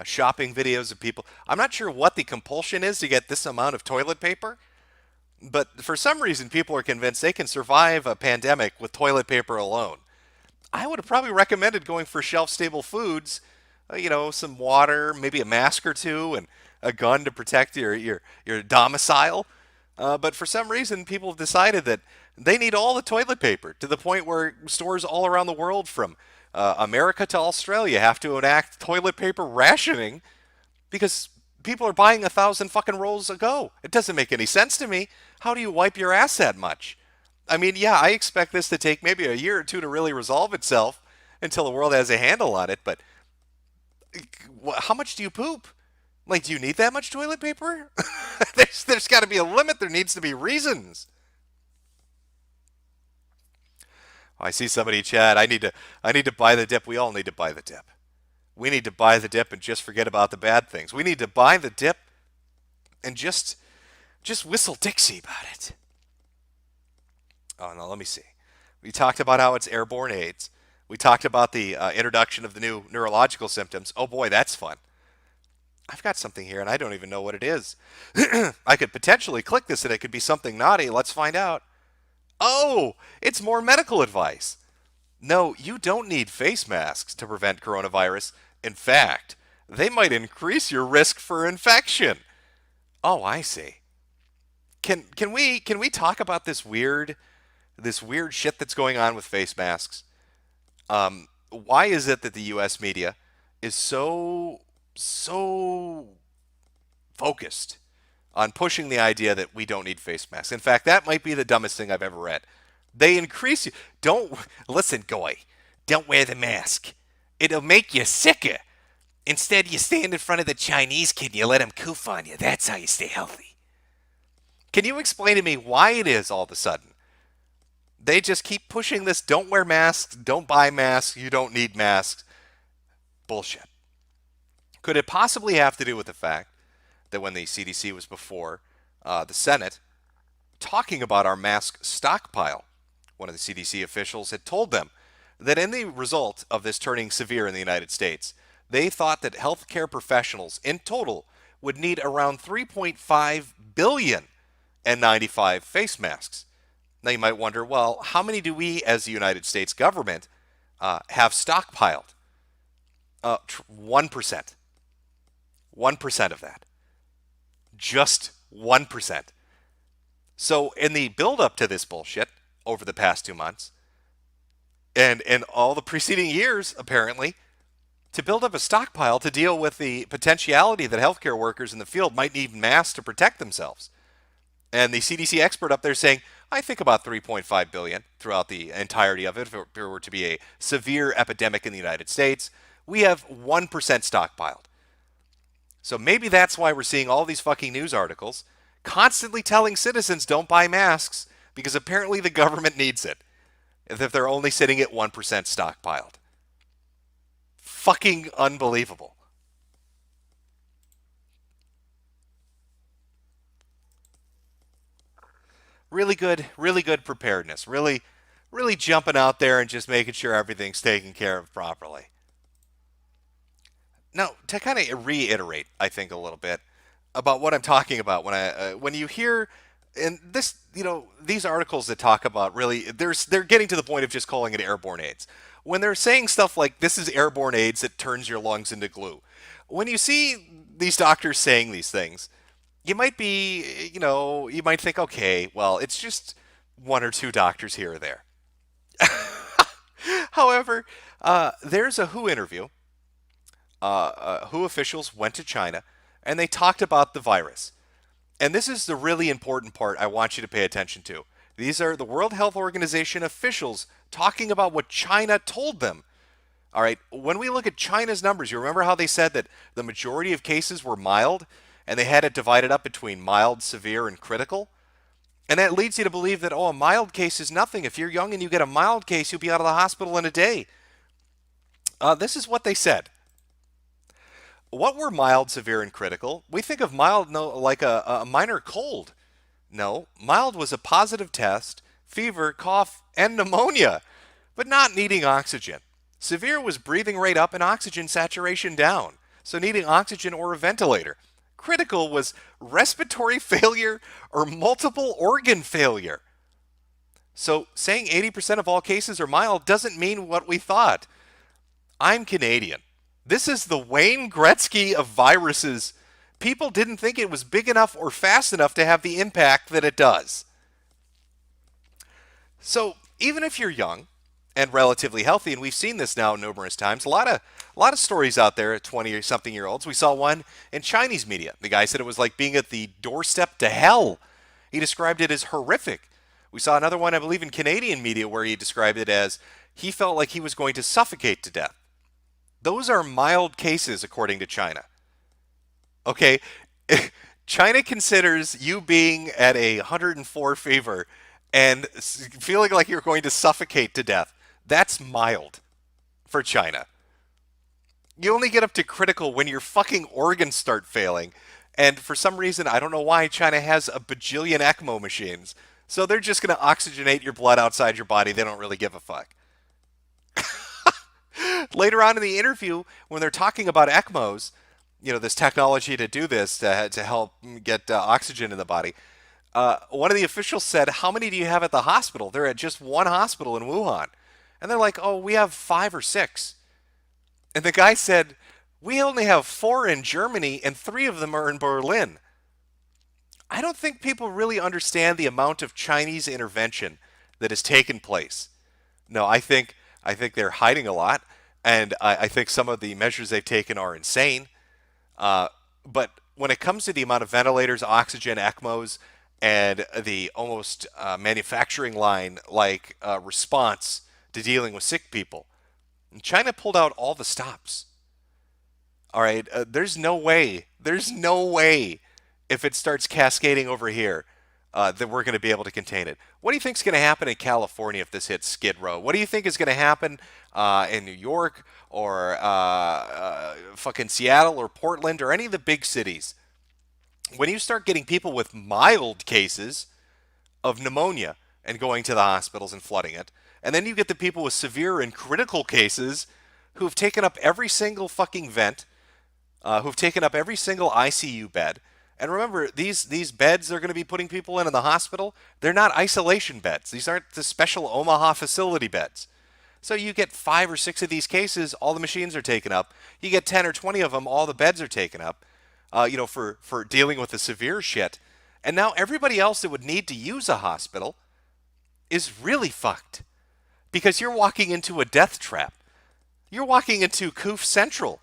S1: shopping videos of people? I'm not sure what the compulsion is to get this amount of toilet paper, but for some reason, people are convinced they can survive a pandemic with toilet paper alone. I would have probably recommended going for shelf-stable foods, some water, maybe a mask or two, and a gun to protect your domicile. But for some reason, people have decided that they need all the toilet paper to the point where stores all around the world, from America to Australia, have to enact toilet paper rationing because people are buying 1,000 fucking rolls a go. It doesn't make any sense to me. How do you wipe your ass that much? I mean, yeah, I expect this to take maybe a year or two to really resolve itself until the world has a handle on it, but how much do you poop? Like, do you need that much toilet paper? There's got to be a limit. There needs to be reasons. Oh, I see somebody chat. I need to buy the dip. We all need to buy the dip. We need to buy the dip and just forget about the bad things. We need to buy the dip and just whistle Dixie about it. Oh no, let me see. We talked about how it's airborne AIDS. We talked about the introduction of the new neurological symptoms. Oh boy, that's fun. I've got something here and I don't even know what it is. I could potentially click this and it could be something naughty. Let's find out. Oh, it's more medical advice. No, you don't need face masks to prevent coronavirus. In fact, they might increase your risk for infection. Oh, I see. Can we talk about this weird shit that's going on with face masks? Why is it that the U.S. media is so focused on pushing the idea that we don't need face masks? In fact, that might be the dumbest thing I've ever read. They increase you. Don't listen, Goy. Don't wear the mask. It'll make you sicker. Instead, you stand in front of the Chinese kid and you let him coof on you. That's how you stay healthy. Can you explain to me why it is all of a sudden they just keep pushing this don't wear masks, don't buy masks, you don't need masks bullshit? Could it possibly have to do with the fact that when the CDC was before the Senate talking about our mask stockpile, one of the CDC officials had told them that in the result of this turning severe in the United States, they thought that healthcare professionals in total would need around 3.5 billion N95 face masks. Now you might wonder, well, how many do we as the United States government have stockpiled? 1%. 1% of that. Just 1%. So in the build-up to this bullshit over the past 2 months, and in all the preceding years, apparently, to build up a stockpile to deal with the potentiality that healthcare workers in the field might need masks to protect themselves. And the CDC expert up there saying, I think about 3.5 billion throughout the entirety of it. If there were to be a severe epidemic in the United States, we have 1% stockpiled. So maybe that's why we're seeing all these fucking news articles constantly telling citizens don't buy masks because apparently the government needs it. If they're only sitting at 1% stockpiled. Fucking unbelievable. Really good preparedness. Really jumping out there and just making sure everything's taken care of properly. Now, to kind of reiterate, I think a little bit about what I'm talking about when you hear and this, these articles that talk about really, they're getting to the point of just calling it airborne AIDS. When they're saying stuff like this is airborne AIDS that turns your lungs into glue. When you see these doctors saying these things, you might be, you might think, okay, well, it's just one or two doctors here or there. However, There's a WHO interview. WHO officials went to China and they talked about the virus. And this is the really important part I want you to pay attention to. These are the World Health Organization officials talking about what China told them. All right, when we look at China's numbers, you remember how they said that the majority of cases were mild and they had it divided up between mild, severe, and critical? And that leads you to believe that, oh, a mild case is nothing. If you're young and you get a mild case, you'll be out of the hospital in a day. This is what they said. What were mild, severe, and critical? We think of mild like a minor cold. No, mild was a positive test, fever, cough, and pneumonia, but not needing oxygen. Severe was breathing rate up and oxygen saturation down, so needing oxygen or a ventilator. Critical was respiratory failure or multiple organ failure. So saying 80% of all cases are mild doesn't mean what we thought. I'm Canadian. This is the Wayne Gretzky of viruses. People didn't think it was big enough or fast enough to have the impact that it does. So even if you're young and relatively healthy, and we've seen this now numerous times, a lot of stories out there at 20-something-year-olds. We saw one in Chinese media. The guy said it was like being at the doorstep to hell. He described it as horrific. We saw another one, I believe, in Canadian media where he described it as he felt like he was going to suffocate to death. Those are mild cases, according to China. Okay, China considers you being at 104 fever and feeling like you're going to suffocate to death. That's mild for China. You only get up to critical when your fucking organs start failing. And for some reason, I don't know why, China has a bajillion ECMO machines. So they're just going to oxygenate your blood outside your body. They don't really give a fuck. Later on in the interview, when they're talking about ECMOs, this technology to do this, to help get oxygen in the body, one of the officials said, how many do you have at the hospital? They're at just one hospital in Wuhan. And they're like, oh, we have 5 or 6. And the guy said, we only have 4 in Germany and 3 of them are in Berlin. I don't think people really understand the amount of Chinese intervention that has taken place. No, I think they're hiding a lot, and I think some of the measures they've taken are insane. But when it comes to the amount of ventilators, oxygen, ECMOs, and the almost manufacturing line like response to dealing with sick people, China pulled out all the stops. All right, there's no way if it starts cascading over here that we're going to be able to contain it. What do you think is going to happen in California if this hits Skid Row? What do you think is going to happen in New York or fucking Seattle or Portland or any of the big cities? When you start getting people with mild cases of pneumonia and going to the hospitals and flooding it, and then you get the people with severe and critical cases who've taken up every single fucking vent, who've taken up every single ICU bed. And remember, these beds they're going to be putting people in the hospital, they're not isolation beds. These aren't the special Omaha facility beds. So you get 5 or 6 of these cases, all the machines are taken up. You get 10 or 20 of them, all the beds are taken up, for dealing with the severe shit. And now everybody else that would need to use a hospital is really fucked. Because you're walking into a death trap. You're walking into Coof Central.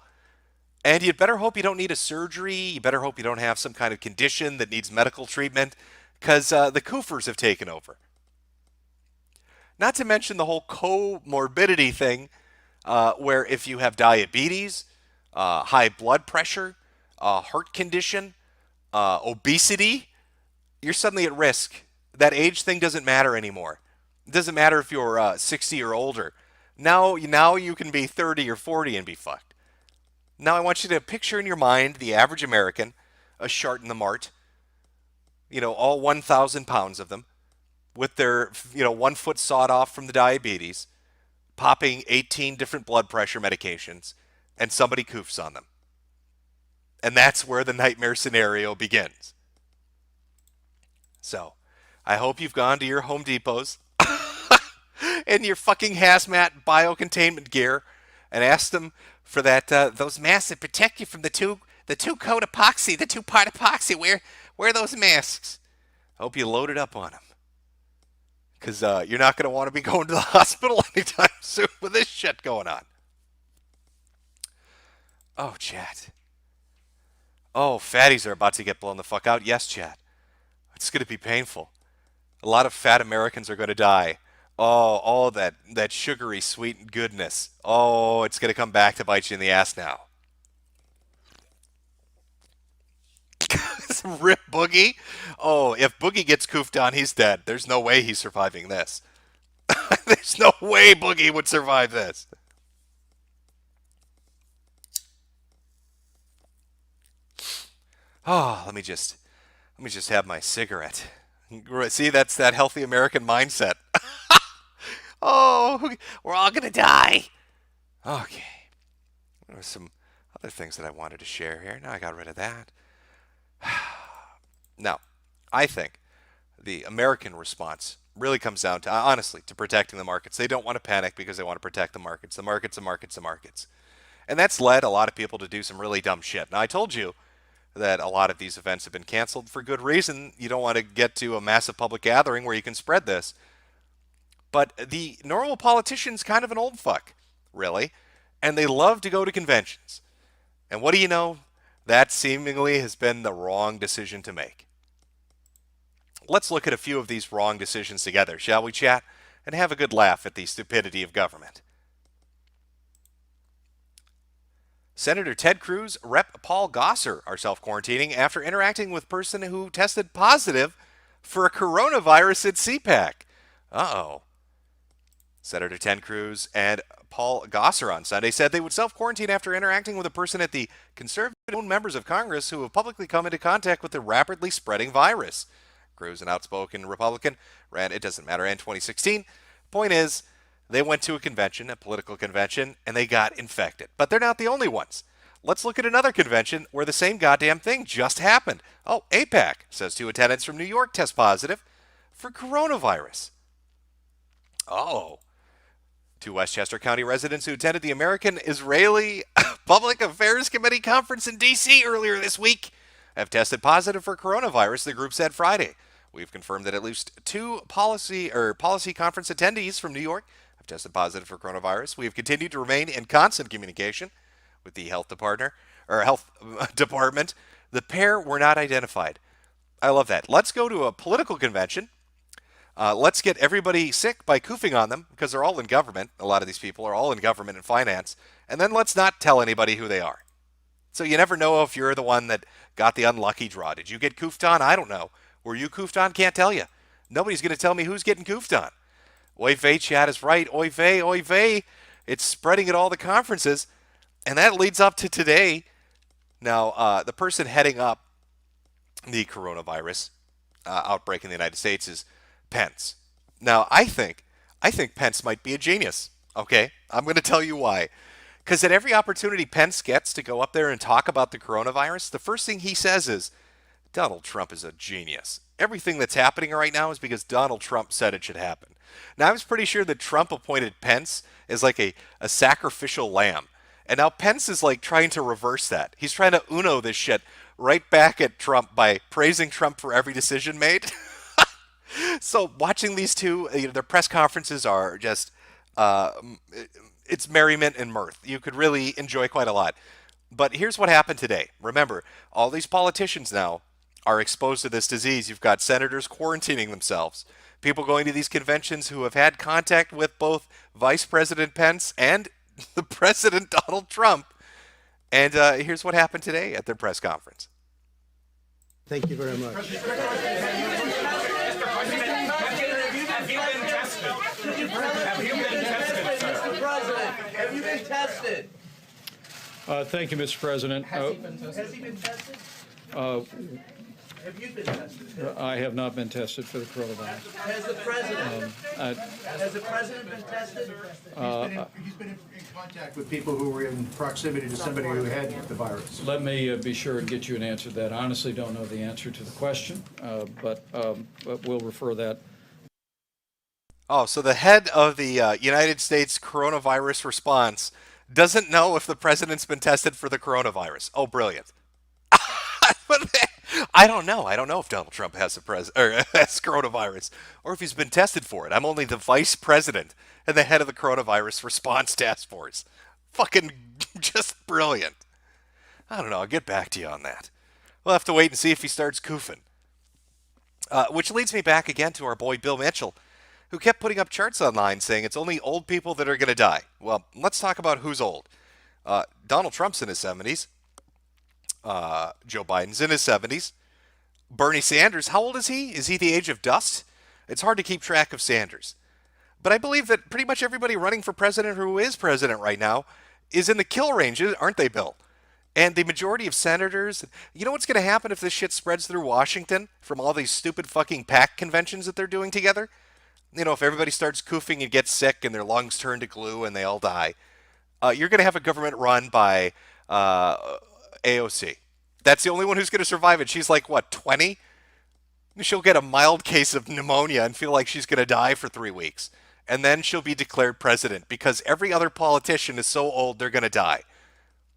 S1: And you better hope you don't need a surgery. You better hope you don't have some kind of condition that needs medical treatment, because the Coofers have taken over. Not to mention the whole comorbidity thing, where if you have diabetes, high blood pressure, heart condition, obesity, you're suddenly at risk. That age thing doesn't matter anymore. It doesn't matter if you're 60 or older. Now you can be 30 or 40 and be fucked. Now I want you to picture in your mind the average American, a shart in the mart, all 1,000 pounds of them, with their 1 foot sawed off from the diabetes, popping 18 different blood pressure medications, and somebody coofs on them. And that's where the nightmare scenario begins. So, I hope you've gone to your Home Depots in your fucking hazmat biocontainment gear and asked them for those masks that protect you from the two-coat epoxy, the two-part epoxy. Wear those masks. I hope you loaded up on them, because you're not going to want to be going to the hospital anytime soon with this shit going on. Oh, chat. Oh, fatties are about to get blown the fuck out. Yes, chat. It's going to be painful. A lot of fat Americans are going to die. Oh, that sugary sweet goodness. Oh, it's going to come back to bite you in the ass now. Rip Boogie. Oh, if Boogie gets coofed on, he's dead. There's no way he's surviving this. There's no way Boogie would survive this. Oh, let me just have my cigarette. See, that's that healthy American mindset. Oh, we're all gonna die. Okay. There were some other things that I wanted to share here. Now I got rid of that. Now, I think the American response really comes down to, honestly, to protecting the markets. They don't want to panic because they want to protect the markets. The markets, the markets, the markets. And that's led a lot of people to do some really dumb shit. Now, I told you that a lot of these events have been canceled for good reason. You don't want to get to a massive public gathering where you can spread this. But the normal politician's kind of an old fuck, really. And they love to go to conventions. And what do you know? That seemingly has been the wrong decision to make. Let's look at a few of these wrong decisions together, shall we, chat? And have a good laugh at the stupidity of government. Senator Ted Cruz, Rep. Paul Gosar are self-quarantining after interacting with a person who tested positive for a coronavirus at CPAC. Uh-oh. Senator Ted Cruz and Paul Gosar on Sunday said they would self-quarantine after interacting with a person at the conservative-owned members of Congress who have publicly come into contact with the rapidly spreading virus. Cruz, an outspoken Republican, ran It Doesn't Matter in 2016. Point is, they went to a convention, a political convention, and they got infected. But they're not the only ones. Let's look at another convention where the same goddamn thing just happened. Oh, APAC says two attendants from New York test positive for coronavirus. Oh. Two Westchester County residents who attended the American-Israeli Public Affairs Committee conference in D.C. earlier this week have tested positive for coronavirus, the group said Friday. We've confirmed that at least two policy conference attendees from New York have tested positive for coronavirus. We have continued to remain in constant communication with the health department. The pair were not identified. I love that. Let's go to a political convention. Let's get everybody sick by coofing on them because they're all in government. A lot of these people are all in government and finance. And then let's not tell anybody who they are. So you never know if you're the one that got the unlucky draw. Did you get coofed on? I don't know. Were you coofed on? Can't tell you. Nobody's going to tell me who's getting coofed on. Oy vey, chat is right. Oy vey, oy vey. It's spreading at all the conferences. And that leads up to today. Now, the person heading up the coronavirus outbreak in the United States is Pence. Now, I think Pence might be a genius. Okay? I'm going to tell you why. Because at every opportunity Pence gets to go up there and talk about the coronavirus, the first thing he says is, Donald Trump is a genius. Everything that's happening right now is because Donald Trump said it should happen. Now, I was pretty sure that Trump appointed Pence as like a sacrificial lamb. And now Pence is like trying to reverse that. He's trying to Uno this shit right back at Trump by praising Trump for every decision made. So watching these two, their press conferences are just, it's merriment and mirth. You could really enjoy quite a lot. But here's what happened today. Remember, all these politicians now are exposed to this disease. You've got senators quarantining themselves, people going to these conventions who have had contact with both Vice President Pence and the President Donald Trump. And here's what happened today at their press conference.
S2: Thank you very much.
S3: Have you been tested?
S2: Thank you, Mr. President.
S3: Has he been tested? Have you been tested?
S2: I have not been tested for the coronavirus.
S3: Has the president? Has the president been tested?
S4: He's been in contact with people who were in proximity to somebody who had the virus.
S2: Let me be sure and get you an answer to that. I honestly don't know the answer to the question, but we'll refer that.
S1: Oh, so the head of the United States coronavirus response doesn't know if the president's been tested for the coronavirus. Oh, brilliant. I don't know. I don't know if Donald Trump has has coronavirus or if he's been tested for it. I'm only the vice president and the head of the coronavirus response task force. Fucking just brilliant. I don't know. I'll get back to you on that. We'll have to wait and see if he starts goofing. Which leads me back again to our boy Bill Mitchell, who kept putting up charts online saying it's only old people that are going to die. Well, let's talk about who's old. Donald Trump's in his 70s. Joe Biden's in his 70s. Bernie Sanders, how old is he? Is he the age of dust? It's hard to keep track of Sanders. But I believe that pretty much everybody running for president who is president right now is in the kill range, aren't they, Bill? And the majority of senators, you know what's going to happen if this shit spreads through Washington from all these stupid fucking PAC conventions that they're doing together? You know, if everybody starts goofing and gets sick and their lungs turn to glue and they all die, you're going to have a government run by AOC. That's the only one who's going to survive it. She's like, what, 20? She'll get a mild case of pneumonia and feel like she's going to die for 3 weeks. And then she'll be declared president because every other politician is so old they're going to die.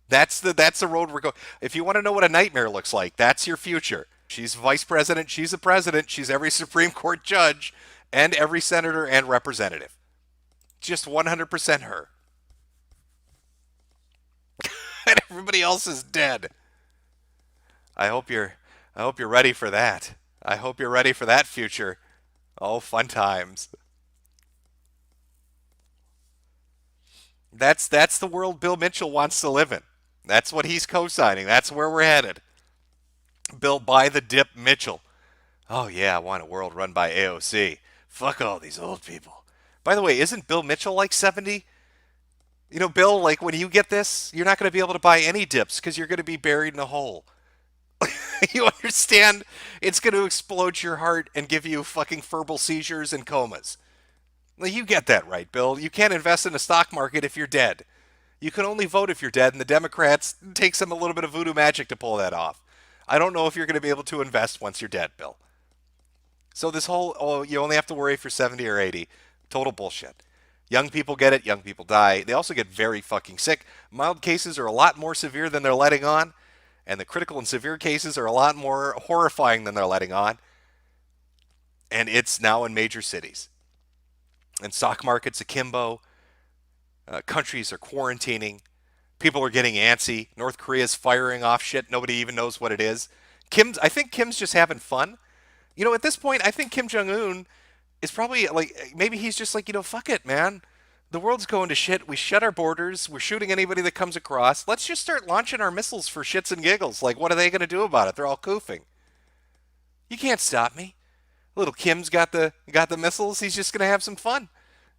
S1: That's the road we're going. If you want to know what a nightmare looks like, that's your future. She's vice president, she's a president, she's every Supreme Court judge, and every senator and representative. Just 100% her. And everybody else is dead. I hope you're ready for that. I hope you're ready for that future. Oh, fun times. That's the world Bill Mitchell wants to live in. That's what he's co-signing. That's where we're headed. Bill, buy the dip Mitchell. Oh yeah, I want a world run by AOC. Fuck all these old people. By the way, isn't Bill Mitchell like 70? You know, Bill, like when you get this, you're not going to be able to buy any dips because you're going to be buried in a hole. You understand? It's going to explode your heart and give you fucking verbal seizures and comas. Well, you get that right, Bill. You can't invest in the stock market if you're dead. You can only vote if you're dead, and the Democrats, it takes them a little bit of voodoo magic to pull that off. I don't know if you're going to be able to invest once you're dead, Bill. So this whole, oh, you only have to worry if you're 70 or 80, total bullshit. Young people get it, young people die. They also get very fucking sick. Mild cases are a lot more severe than they're letting on, and the critical and severe cases are a lot more horrifying than they're letting on. And it's now in major cities. And stock markets akimbo. Countries are quarantining. People are getting antsy. North Korea's firing off shit. Nobody even knows what it is. I think Kim's just having fun. You know, at this point, I think Kim Jong-un is probably like, maybe he's just like, you know, fuck it, man. The world's going to shit. We shut our borders. We're shooting anybody that comes across. Let's just start launching our missiles for shits and giggles. Like, what are they going to do about it? They're all goofing. You can't stop me. Little Kim's got the missiles. He's just going to have some fun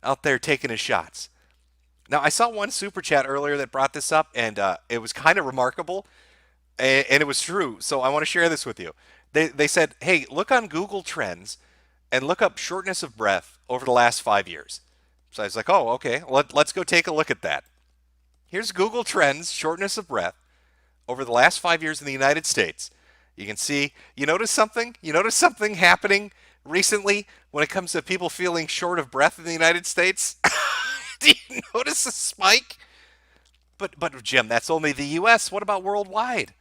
S1: out there taking his shots. Now, I saw one super chat earlier that brought this up, and it was kind of remarkable, and it was true. So I want to share this with you. They said, hey, look on Google Trends and look up shortness of breath over the last 5 years. So I was like, oh, okay, let's go take a look at that. Here's Google Trends, shortness of breath, over the last 5 years in the United States. You can see, you notice something? You notice something happening recently when it comes to people feeling short of breath in the United States? Do you notice a spike? But Jim, that's only the U.S. What about worldwide?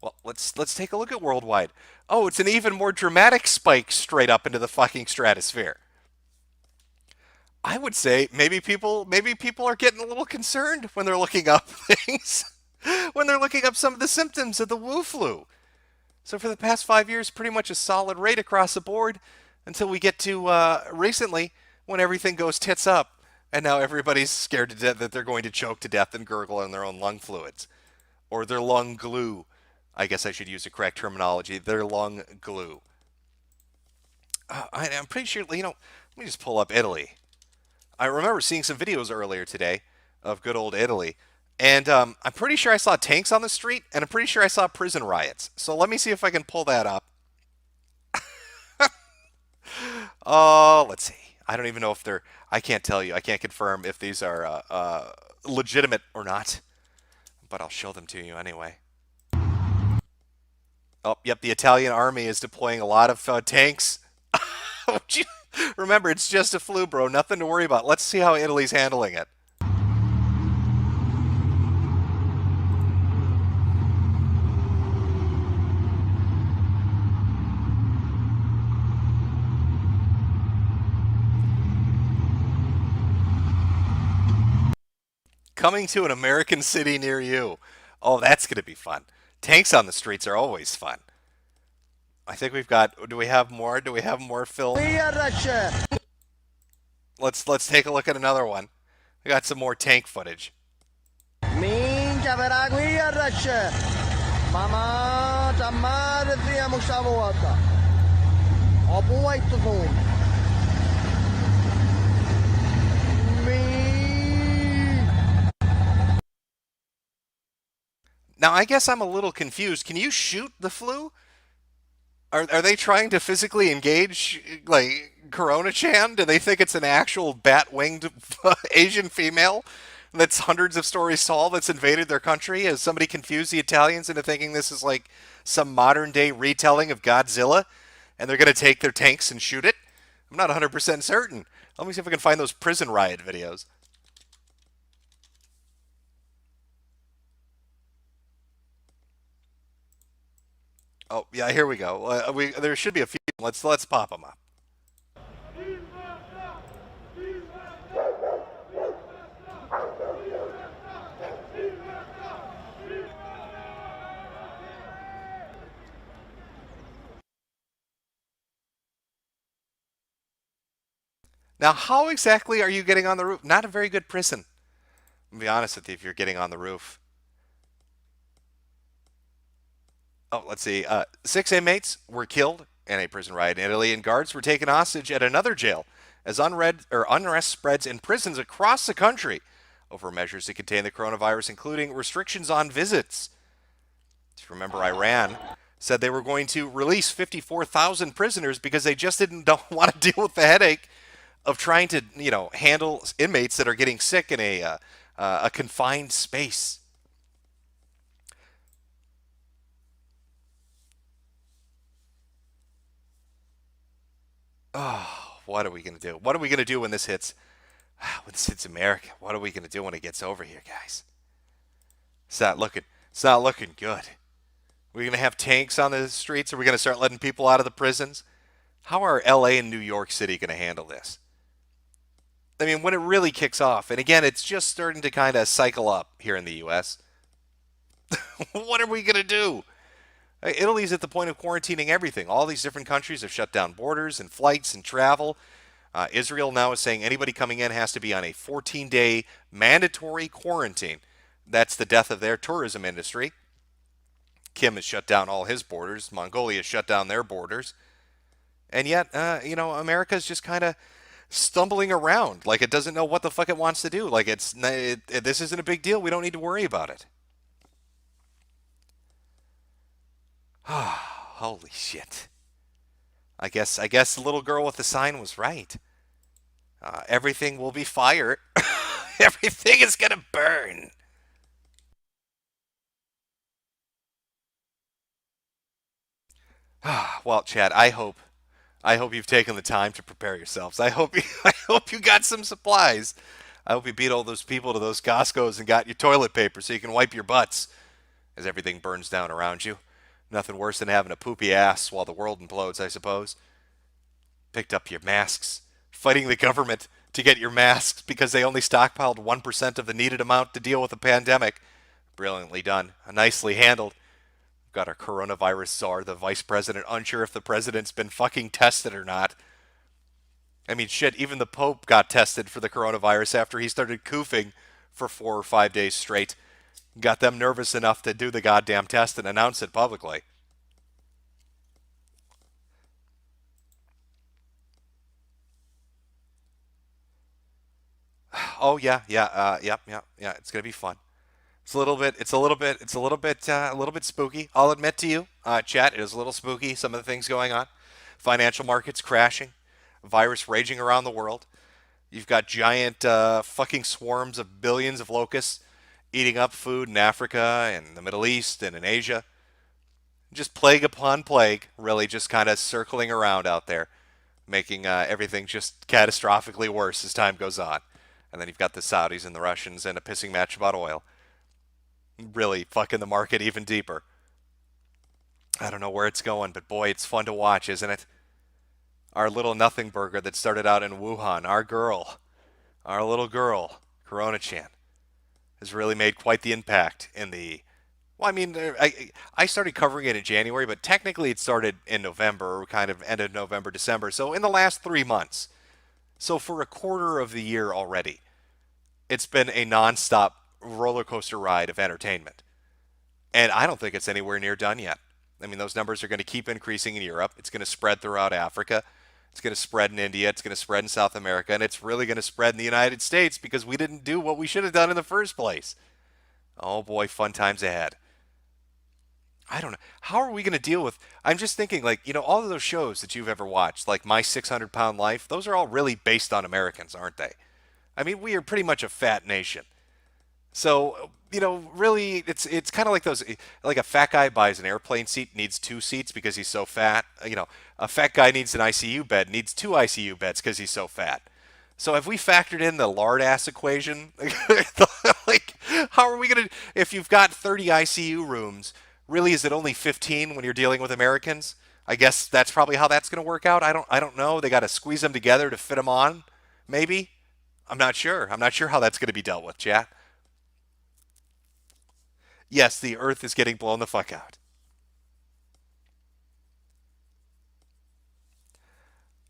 S1: Well, let's take a look at worldwide. Oh, it's an even more dramatic spike straight up into the fucking stratosphere. I would say maybe people are getting a little concerned when they're looking up things, when they're looking up some of the symptoms of the Wu flu. So for the past 5 years, pretty much a solid rate across the board until we get to recently when everything goes tits up. And now everybody's scared to death that they're going to choke to death and gurgle on their own lung fluids. Or their lung glue. I guess I should use the correct terminology. Their lung glue. I'm pretty sure, you know, let me just pull up Italy. I remember seeing some videos earlier today of good old Italy. And I'm pretty sure I saw tanks on the street, and I'm pretty sure I saw prison riots. So let me see if I can pull that up. Oh, let's see. I don't even know if they're, I can't tell you. I can't confirm if these are legitimate or not. But I'll show them to you anyway. Oh, yep, the Italian army is deploying a lot of tanks. Remember, it's just a flu, bro. Nothing to worry about. Let's see how Italy's handling it. Coming to an American city near you. Oh, that's going to be fun. Tanks on the streets are always fun. I think we've got. Do we have more? Do we have more film? Let's take a look at another one. We got some more tank footage.
S5: Minchia veraglia race. Mama tamare zia mushavota. Opuai tutun.
S1: Now, I guess I'm a little confused. Can you shoot the flu? Are they trying to physically engage, like, Corona-chan? Do they think it's an actual bat-winged Asian female that's hundreds of stories tall that's invaded their country? Has somebody confused the Italians into thinking this is like some modern-day retelling of Godzilla, and they're going to take their tanks and shoot it? I'm not 100% certain. Let me see if I can find those prison riot videos. Oh, yeah, here we go. There should be a few. Let's pop them up. Now, how exactly are you getting on the roof? Not a very good prison. I'll be honest with you, if you're getting on the roof. Oh, let's see. 6 inmates were killed in a prison riot in Italy, and guards were taken hostage at another jail as unrest spreads in prisons across the country over measures to contain the coronavirus, including restrictions on visits. If you remember, Iran said they were going to release 54,000 prisoners because they just don't want to deal with the headache of trying to, handle inmates that are getting sick in a confined space. Oh, what are we going to do? What are we going to do when this hits? When this hits America? What are we going to do when it gets over here, guys? It's not looking good. We're going to have tanks on the streets? Are we going to start letting people out of the prisons? How are LA and New York City going to handle this? I mean, when it really kicks off, and again, it's just starting to kind of cycle up here in the U.S., what are we going to do? Italy's at the point of quarantining everything. All these different countries have shut down borders and flights and travel. Israel now is saying anybody coming in has to be on a 14-day mandatory quarantine. That's the death of their tourism industry. Kim has shut down all his borders. Mongolia shut down their borders. And yet, America's just kind of stumbling around like it doesn't know what the fuck it wants to do. Like this isn't a big deal. We don't need to worry about it. Holy shit. I guess the little girl with the sign was right. Everything will be fire. Everything is going to burn. Well, Chad, I hope you've taken the time to prepare yourselves. I hope you got some supplies. I hope you beat all those people to those Costco's and got your toilet paper so you can wipe your butts as everything burns down around you. Nothing worse than having a poopy ass while the world implodes, I suppose. Picked up your masks, fighting the government to get your masks because they only stockpiled 1% of the needed amount to deal with the pandemic. Brilliantly done. Nicely handled. We've got our coronavirus czar, the vice president, unsure if the president's been fucking tested or not. I mean, shit, even the Pope got tested for the coronavirus after he started coofing for 4 or 5 days straight. Got them nervous enough to do the goddamn test and announce it publicly. Oh yeah. It's gonna be fun. It's a little bit spooky. I'll admit to you, chat, it is a little spooky. Some of the things going on, financial markets crashing, virus raging around the world. You've got giant fucking swarms of billions of locusts eating up food in Africa and the Middle East and in Asia. Just plague upon plague, really just kind of circling around out there, making everything just catastrophically worse as time goes on. And then you've got the Saudis and the Russians and a pissing match about oil. Really fucking the market even deeper. I don't know where it's going, but boy, it's fun to watch, isn't it? Our little nothing burger that started out in Wuhan, our little girl, Corona-chan, has really made quite the impact in the Well, I mean, I started covering it in January, but technically it started in November, kind of end of November, December. So in the last 3 months. So for a quarter of the year already, it's been a nonstop roller coaster ride of entertainment. And I don't think it's anywhere near done yet. I mean, those numbers are going to keep increasing in Europe. It's going to spread throughout Africa. It's going to spread in India. It's going to spread in South America. And it's really going to spread in the United States because we didn't do what we should have done in the first place. Oh boy, fun times ahead. I don't know. How are we going to deal with? I'm just thinking, like, all of those shows that you've ever watched, like My 600-Pound Life, those are all really based on Americans, aren't they? I mean, we are pretty much a fat nation. So, really, it's kind of like those, like a fat guy buys an airplane seat, needs two seats because he's so fat. A fat guy needs an ICU bed, needs two ICU beds because he's so fat. So have we factored in the lard ass equation? Like, how are we going to, if you've got 30 ICU rooms, really, is it only 15 when you're dealing with Americans? I guess that's probably how that's going to work out. I don't know. They got to squeeze them together to fit them on, maybe. I'm not sure. I'm not sure how that's going to be dealt with, chat. Yes, the Earth is getting blown the fuck out.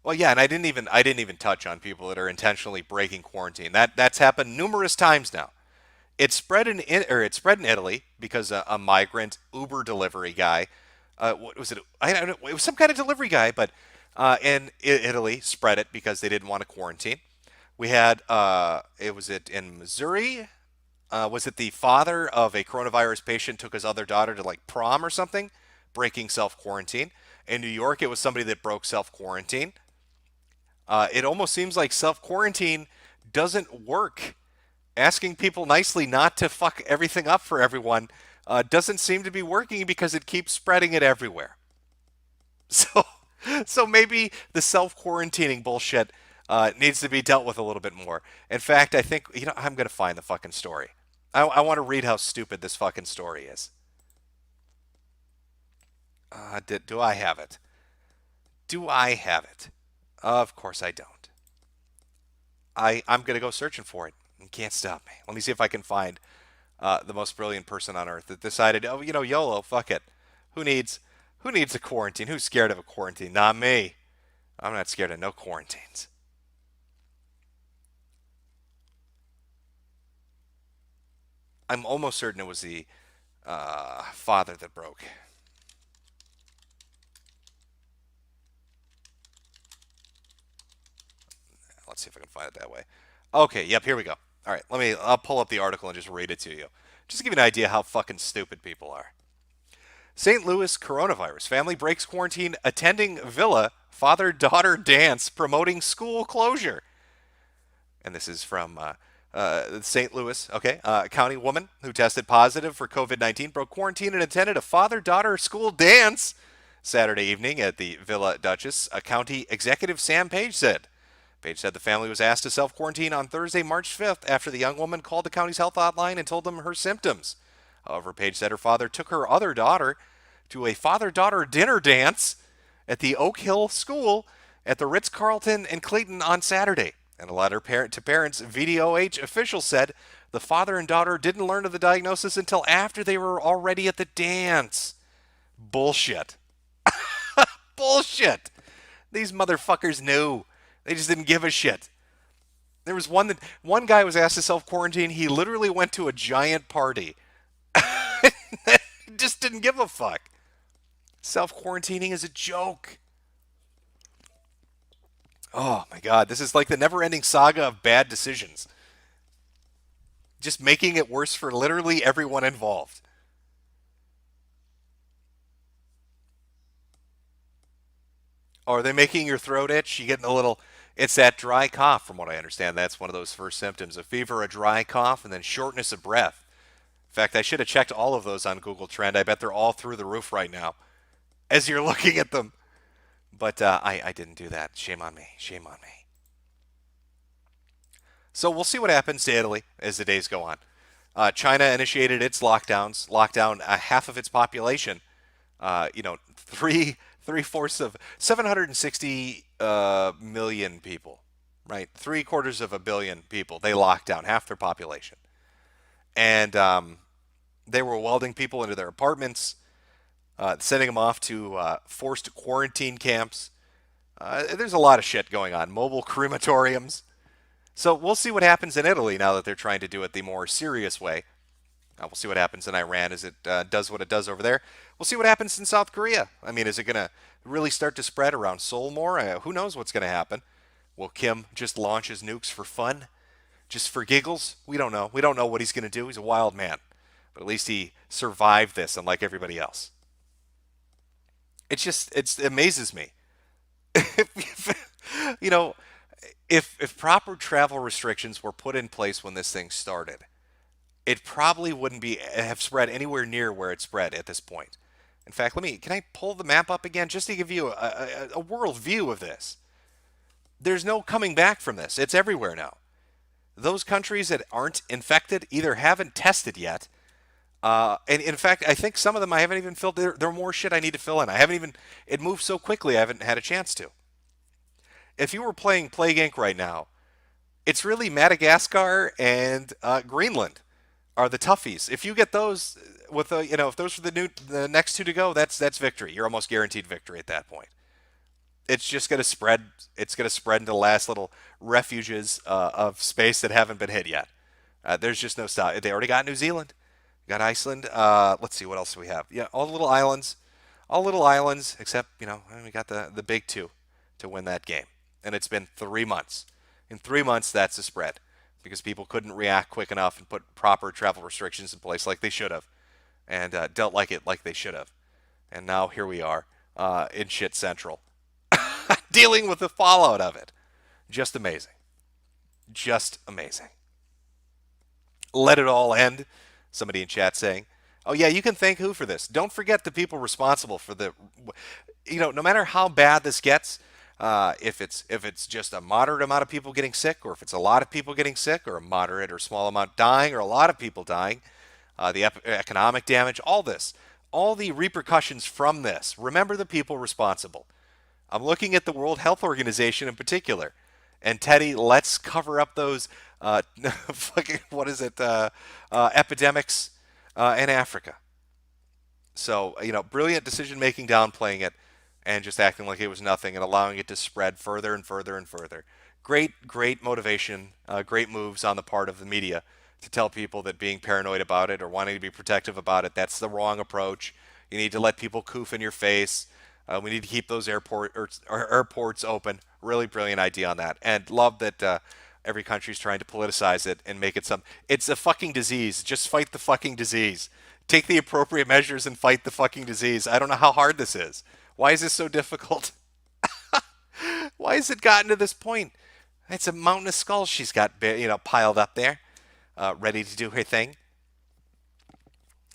S1: Well, yeah, and I didn't even touch on people that are intentionally breaking quarantine. That's happened numerous times now. It spread in Italy because a migrant Uber delivery guy, what was it? I don't know. It was some kind of delivery guy, but in Italy spread it because they didn't want to quarantine. We had it in Missouri? Was it the father of a coronavirus patient took his other daughter to like prom or something, breaking self quarantine? In New York, it was somebody that broke self quarantine. It almost seems like self quarantine doesn't work. Asking people nicely not to fuck everything up for everyone doesn't seem to be working because it keeps spreading it everywhere. So, so maybe the self quarantining bullshit needs to be dealt with a little bit more. In fact, I think I'm gonna find the fucking story. I want to read how stupid this fucking story is. Do I have it? Do I have it? Of course I don't. I'm gonna go searching for it. You can't stop me. Let me see if I can find the most brilliant person on earth that decided, oh, YOLO, fuck it. Who needs a quarantine? Who's scared of a quarantine? Not me. I'm not scared of no quarantines. I'm almost certain it was the father that broke. Let's see if I can find it that way. Okay, yep, here we go. All right, I'll pull up the article and just read it to you. Just to give you an idea how fucking stupid people are. St. Louis coronavirus. Family breaks quarantine attending villa. Father-daughter dance promoting school closure. And this is from St. Louis, okay. County woman who tested positive for COVID-19 broke quarantine and attended a father-daughter school dance Saturday evening at the Villa Duchess. A county executive Sam Page said. Page said the family was asked to self-quarantine on Thursday, March 5th, after the young woman called the county's health hotline and told them her symptoms. However, Page said her father took her other daughter to a father-daughter dinner dance at the Oak Hill School at the Ritz-Carlton in Clayton on Saturday. In a letter to parents, VDOH officials said the father and daughter didn't learn of the diagnosis until after they were already at the dance. Bullshit. Bullshit. These motherfuckers knew. They just didn't give a shit. There was one guy was asked to self-quarantine. He literally went to a giant party. Just didn't give a fuck. Self-quarantining is a joke. Oh my God, this is like the never-ending saga of bad decisions. Just making it worse for literally everyone involved. Oh, are they making your throat itch? You getting a little... It's that dry cough, from what I understand. That's one of those first symptoms. A fever, a dry cough, and then shortness of breath. In fact, I should have checked all of those on Google Trend. I bet they're all through the roof right now as you're looking at them. But I didn't do that. Shame on me. Shame on me. So we'll see what happens to Italy as the days go on. China initiated its lockdown half of its population. Three-fourths of 760 million people, right? 3/4 of a billion people. They locked down half their population. And They were welding people into their apartments, sending them off to forced quarantine camps. There's a lot of shit going on. Mobile crematoriums. So we'll see what happens in Italy now that they're trying to do it the more serious way. We'll see what happens in Iran as it does what it does over there. We'll see what happens in South Korea. I mean, is it going to really start to spread around Seoul more? Who knows what's going to happen? Will Kim just launch his nukes for fun? Just for giggles? We don't know. We don't know what he's going to do. He's a wild man. But at least he survived this, unlike everybody else. It amazes me. you know, if proper travel restrictions were put in place when this thing started, it probably wouldn't have spread anywhere near where it spread at this point. In fact, can I pull the map up again just to give you a world view of this? There's no coming back from this. It's everywhere now. Those countries that aren't infected either haven't tested yet, and in fact, I think some of them I haven't even filled. There are more shit I need to fill in. It moved so quickly I haven't had a chance to. If you were playing Plague Inc. right now, it's really Madagascar and Greenland are the toughies. If you get those if those are the next two to go, that's victory. You're almost guaranteed victory at that point. It's just going to spread. It's going to spread into the last little refuges of space that haven't been hit yet. There's just no stop. They already got New Zealand, got Iceland. Let's see what else do we have. Yeah, all little islands, except we got the big two to win that game, and it's been 3 months. In 3 months, that's a spread because people couldn't react quick enough and put proper travel restrictions in place like they should have, and dealt like they should have. And now here we are in shit central, dealing with the fallout of it. Just amazing. Just amazing. Let it all end. Somebody in chat saying, "Oh yeah, you can thank who for this? Don't forget the people responsible for the, no matter how bad this gets." If it's just a moderate amount of people getting sick, or if it's a lot of people getting sick, or a moderate or small amount dying, or a lot of people dying, the economic damage, all the repercussions from this. Remember the people responsible. I'm looking at the World Health Organization in particular, and Teddy, let's cover up those epidemics in Africa. So brilliant decision making, downplaying it, and just acting like it was nothing and allowing it to spread further and further and further. Great motivation, great moves on the part of the media to tell people that being paranoid about it or wanting to be protective about it, that's the wrong approach. You need to let people coof in your face. We need to keep those airports open. Really brilliant idea on that. And love that every country's trying to politicize it and make it it's a fucking disease. Just fight the fucking disease. Take the appropriate measures and fight the fucking disease. I don't know how hard this is. Why is this so difficult? Why has it gotten to this point? It's a mountain of skulls she's got, piled up there, ready to do her thing.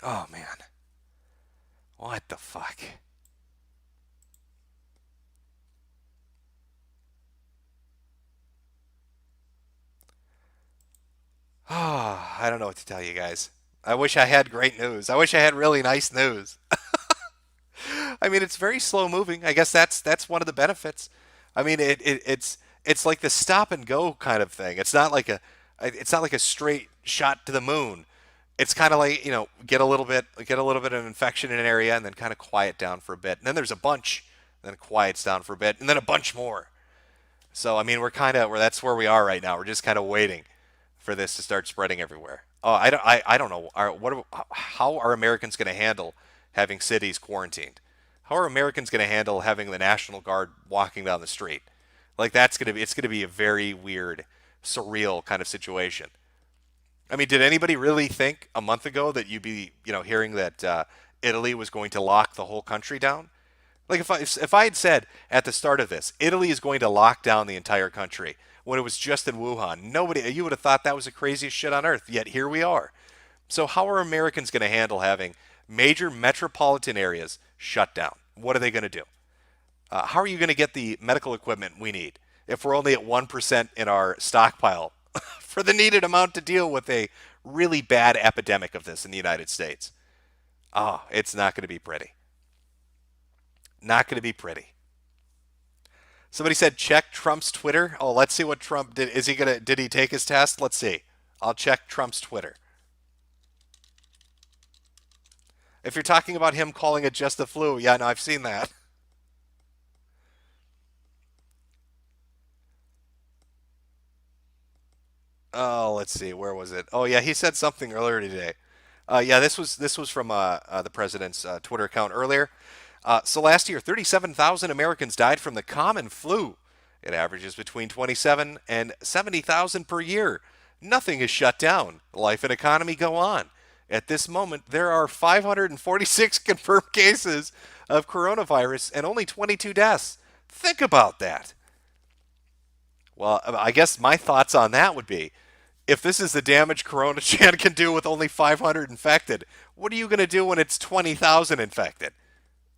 S1: Oh man, what the fuck? Oh, I don't know what to tell you guys. I wish I had great news. I wish I had really nice news. I mean, it's very slow moving. I guess that's one of the benefits. I mean, it's like the stop and go kind of thing. It's not like a straight shot to the moon. It's kind of like get a little bit of infection in an area and then kind of quiet down for a bit. And then there's a bunch, and then it quiets down for a bit, and then a bunch more. So I mean, that's where we are right now. We're just kind of waiting for this to start spreading everywhere. Oh, I don't know. How are Americans going to handle having cities quarantined? How are Americans going to handle having the National Guard walking down the street? Like it's going to be a very weird, surreal kind of situation. I mean, did anybody really think a month ago that you'd be, hearing that Italy was going to lock the whole country down? Like if I had said at the start of this, Italy is going to lock down the entire country when it was just in Wuhan, you would have thought that was the craziest shit on earth. Yet here we are. So how are Americans going to handle having major metropolitan areas shut down? What are they going to do? How are you going to get the medical equipment we need if we're only at 1% in our stockpile for the needed amount to deal with a really bad epidemic of this in the United States? Oh, it's not going to be pretty. Not going to be pretty. Somebody said check Trump's Twitter. Oh, let's see what Trump did. Did he take his test? Let's see. I'll check Trump's Twitter. If you're talking about him calling it just the flu, yeah, no, I've seen that. Oh, let's see, where was it? Oh, yeah, he said something earlier today. Yeah, this was from the president's Twitter account earlier. So last year, 37,000 Americans died from the common flu. It averages between 27 and 70,000 per year. Nothing is shut down. Life and economy go on. At this moment, there are 546 confirmed cases of coronavirus and only 22 deaths. Think about that. Well, I guess my thoughts on that would be, if this is the damage Corona Chan can do with only 500 infected, what are you going to do when it's 20,000 infected?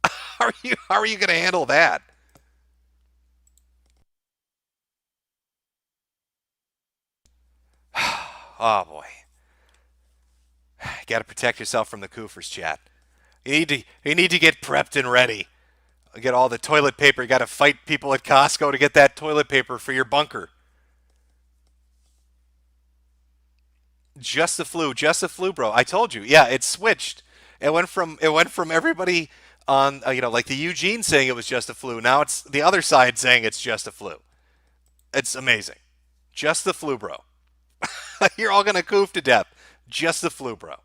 S1: How are you going to handle that? Oh boy, got to protect yourself from the Koofers, chat. You need to get prepped and ready. Get all the toilet paper. You got to fight people at Costco to get that toilet paper for your bunker. Just the flu, bro. I told you. Yeah, it switched. It went from everybody on like the Eugene saying it was just a flu. Now it's the other side saying it's just a flu. It's amazing. Just the flu, bro. You're all gonna goof to death. Just the flu, bro.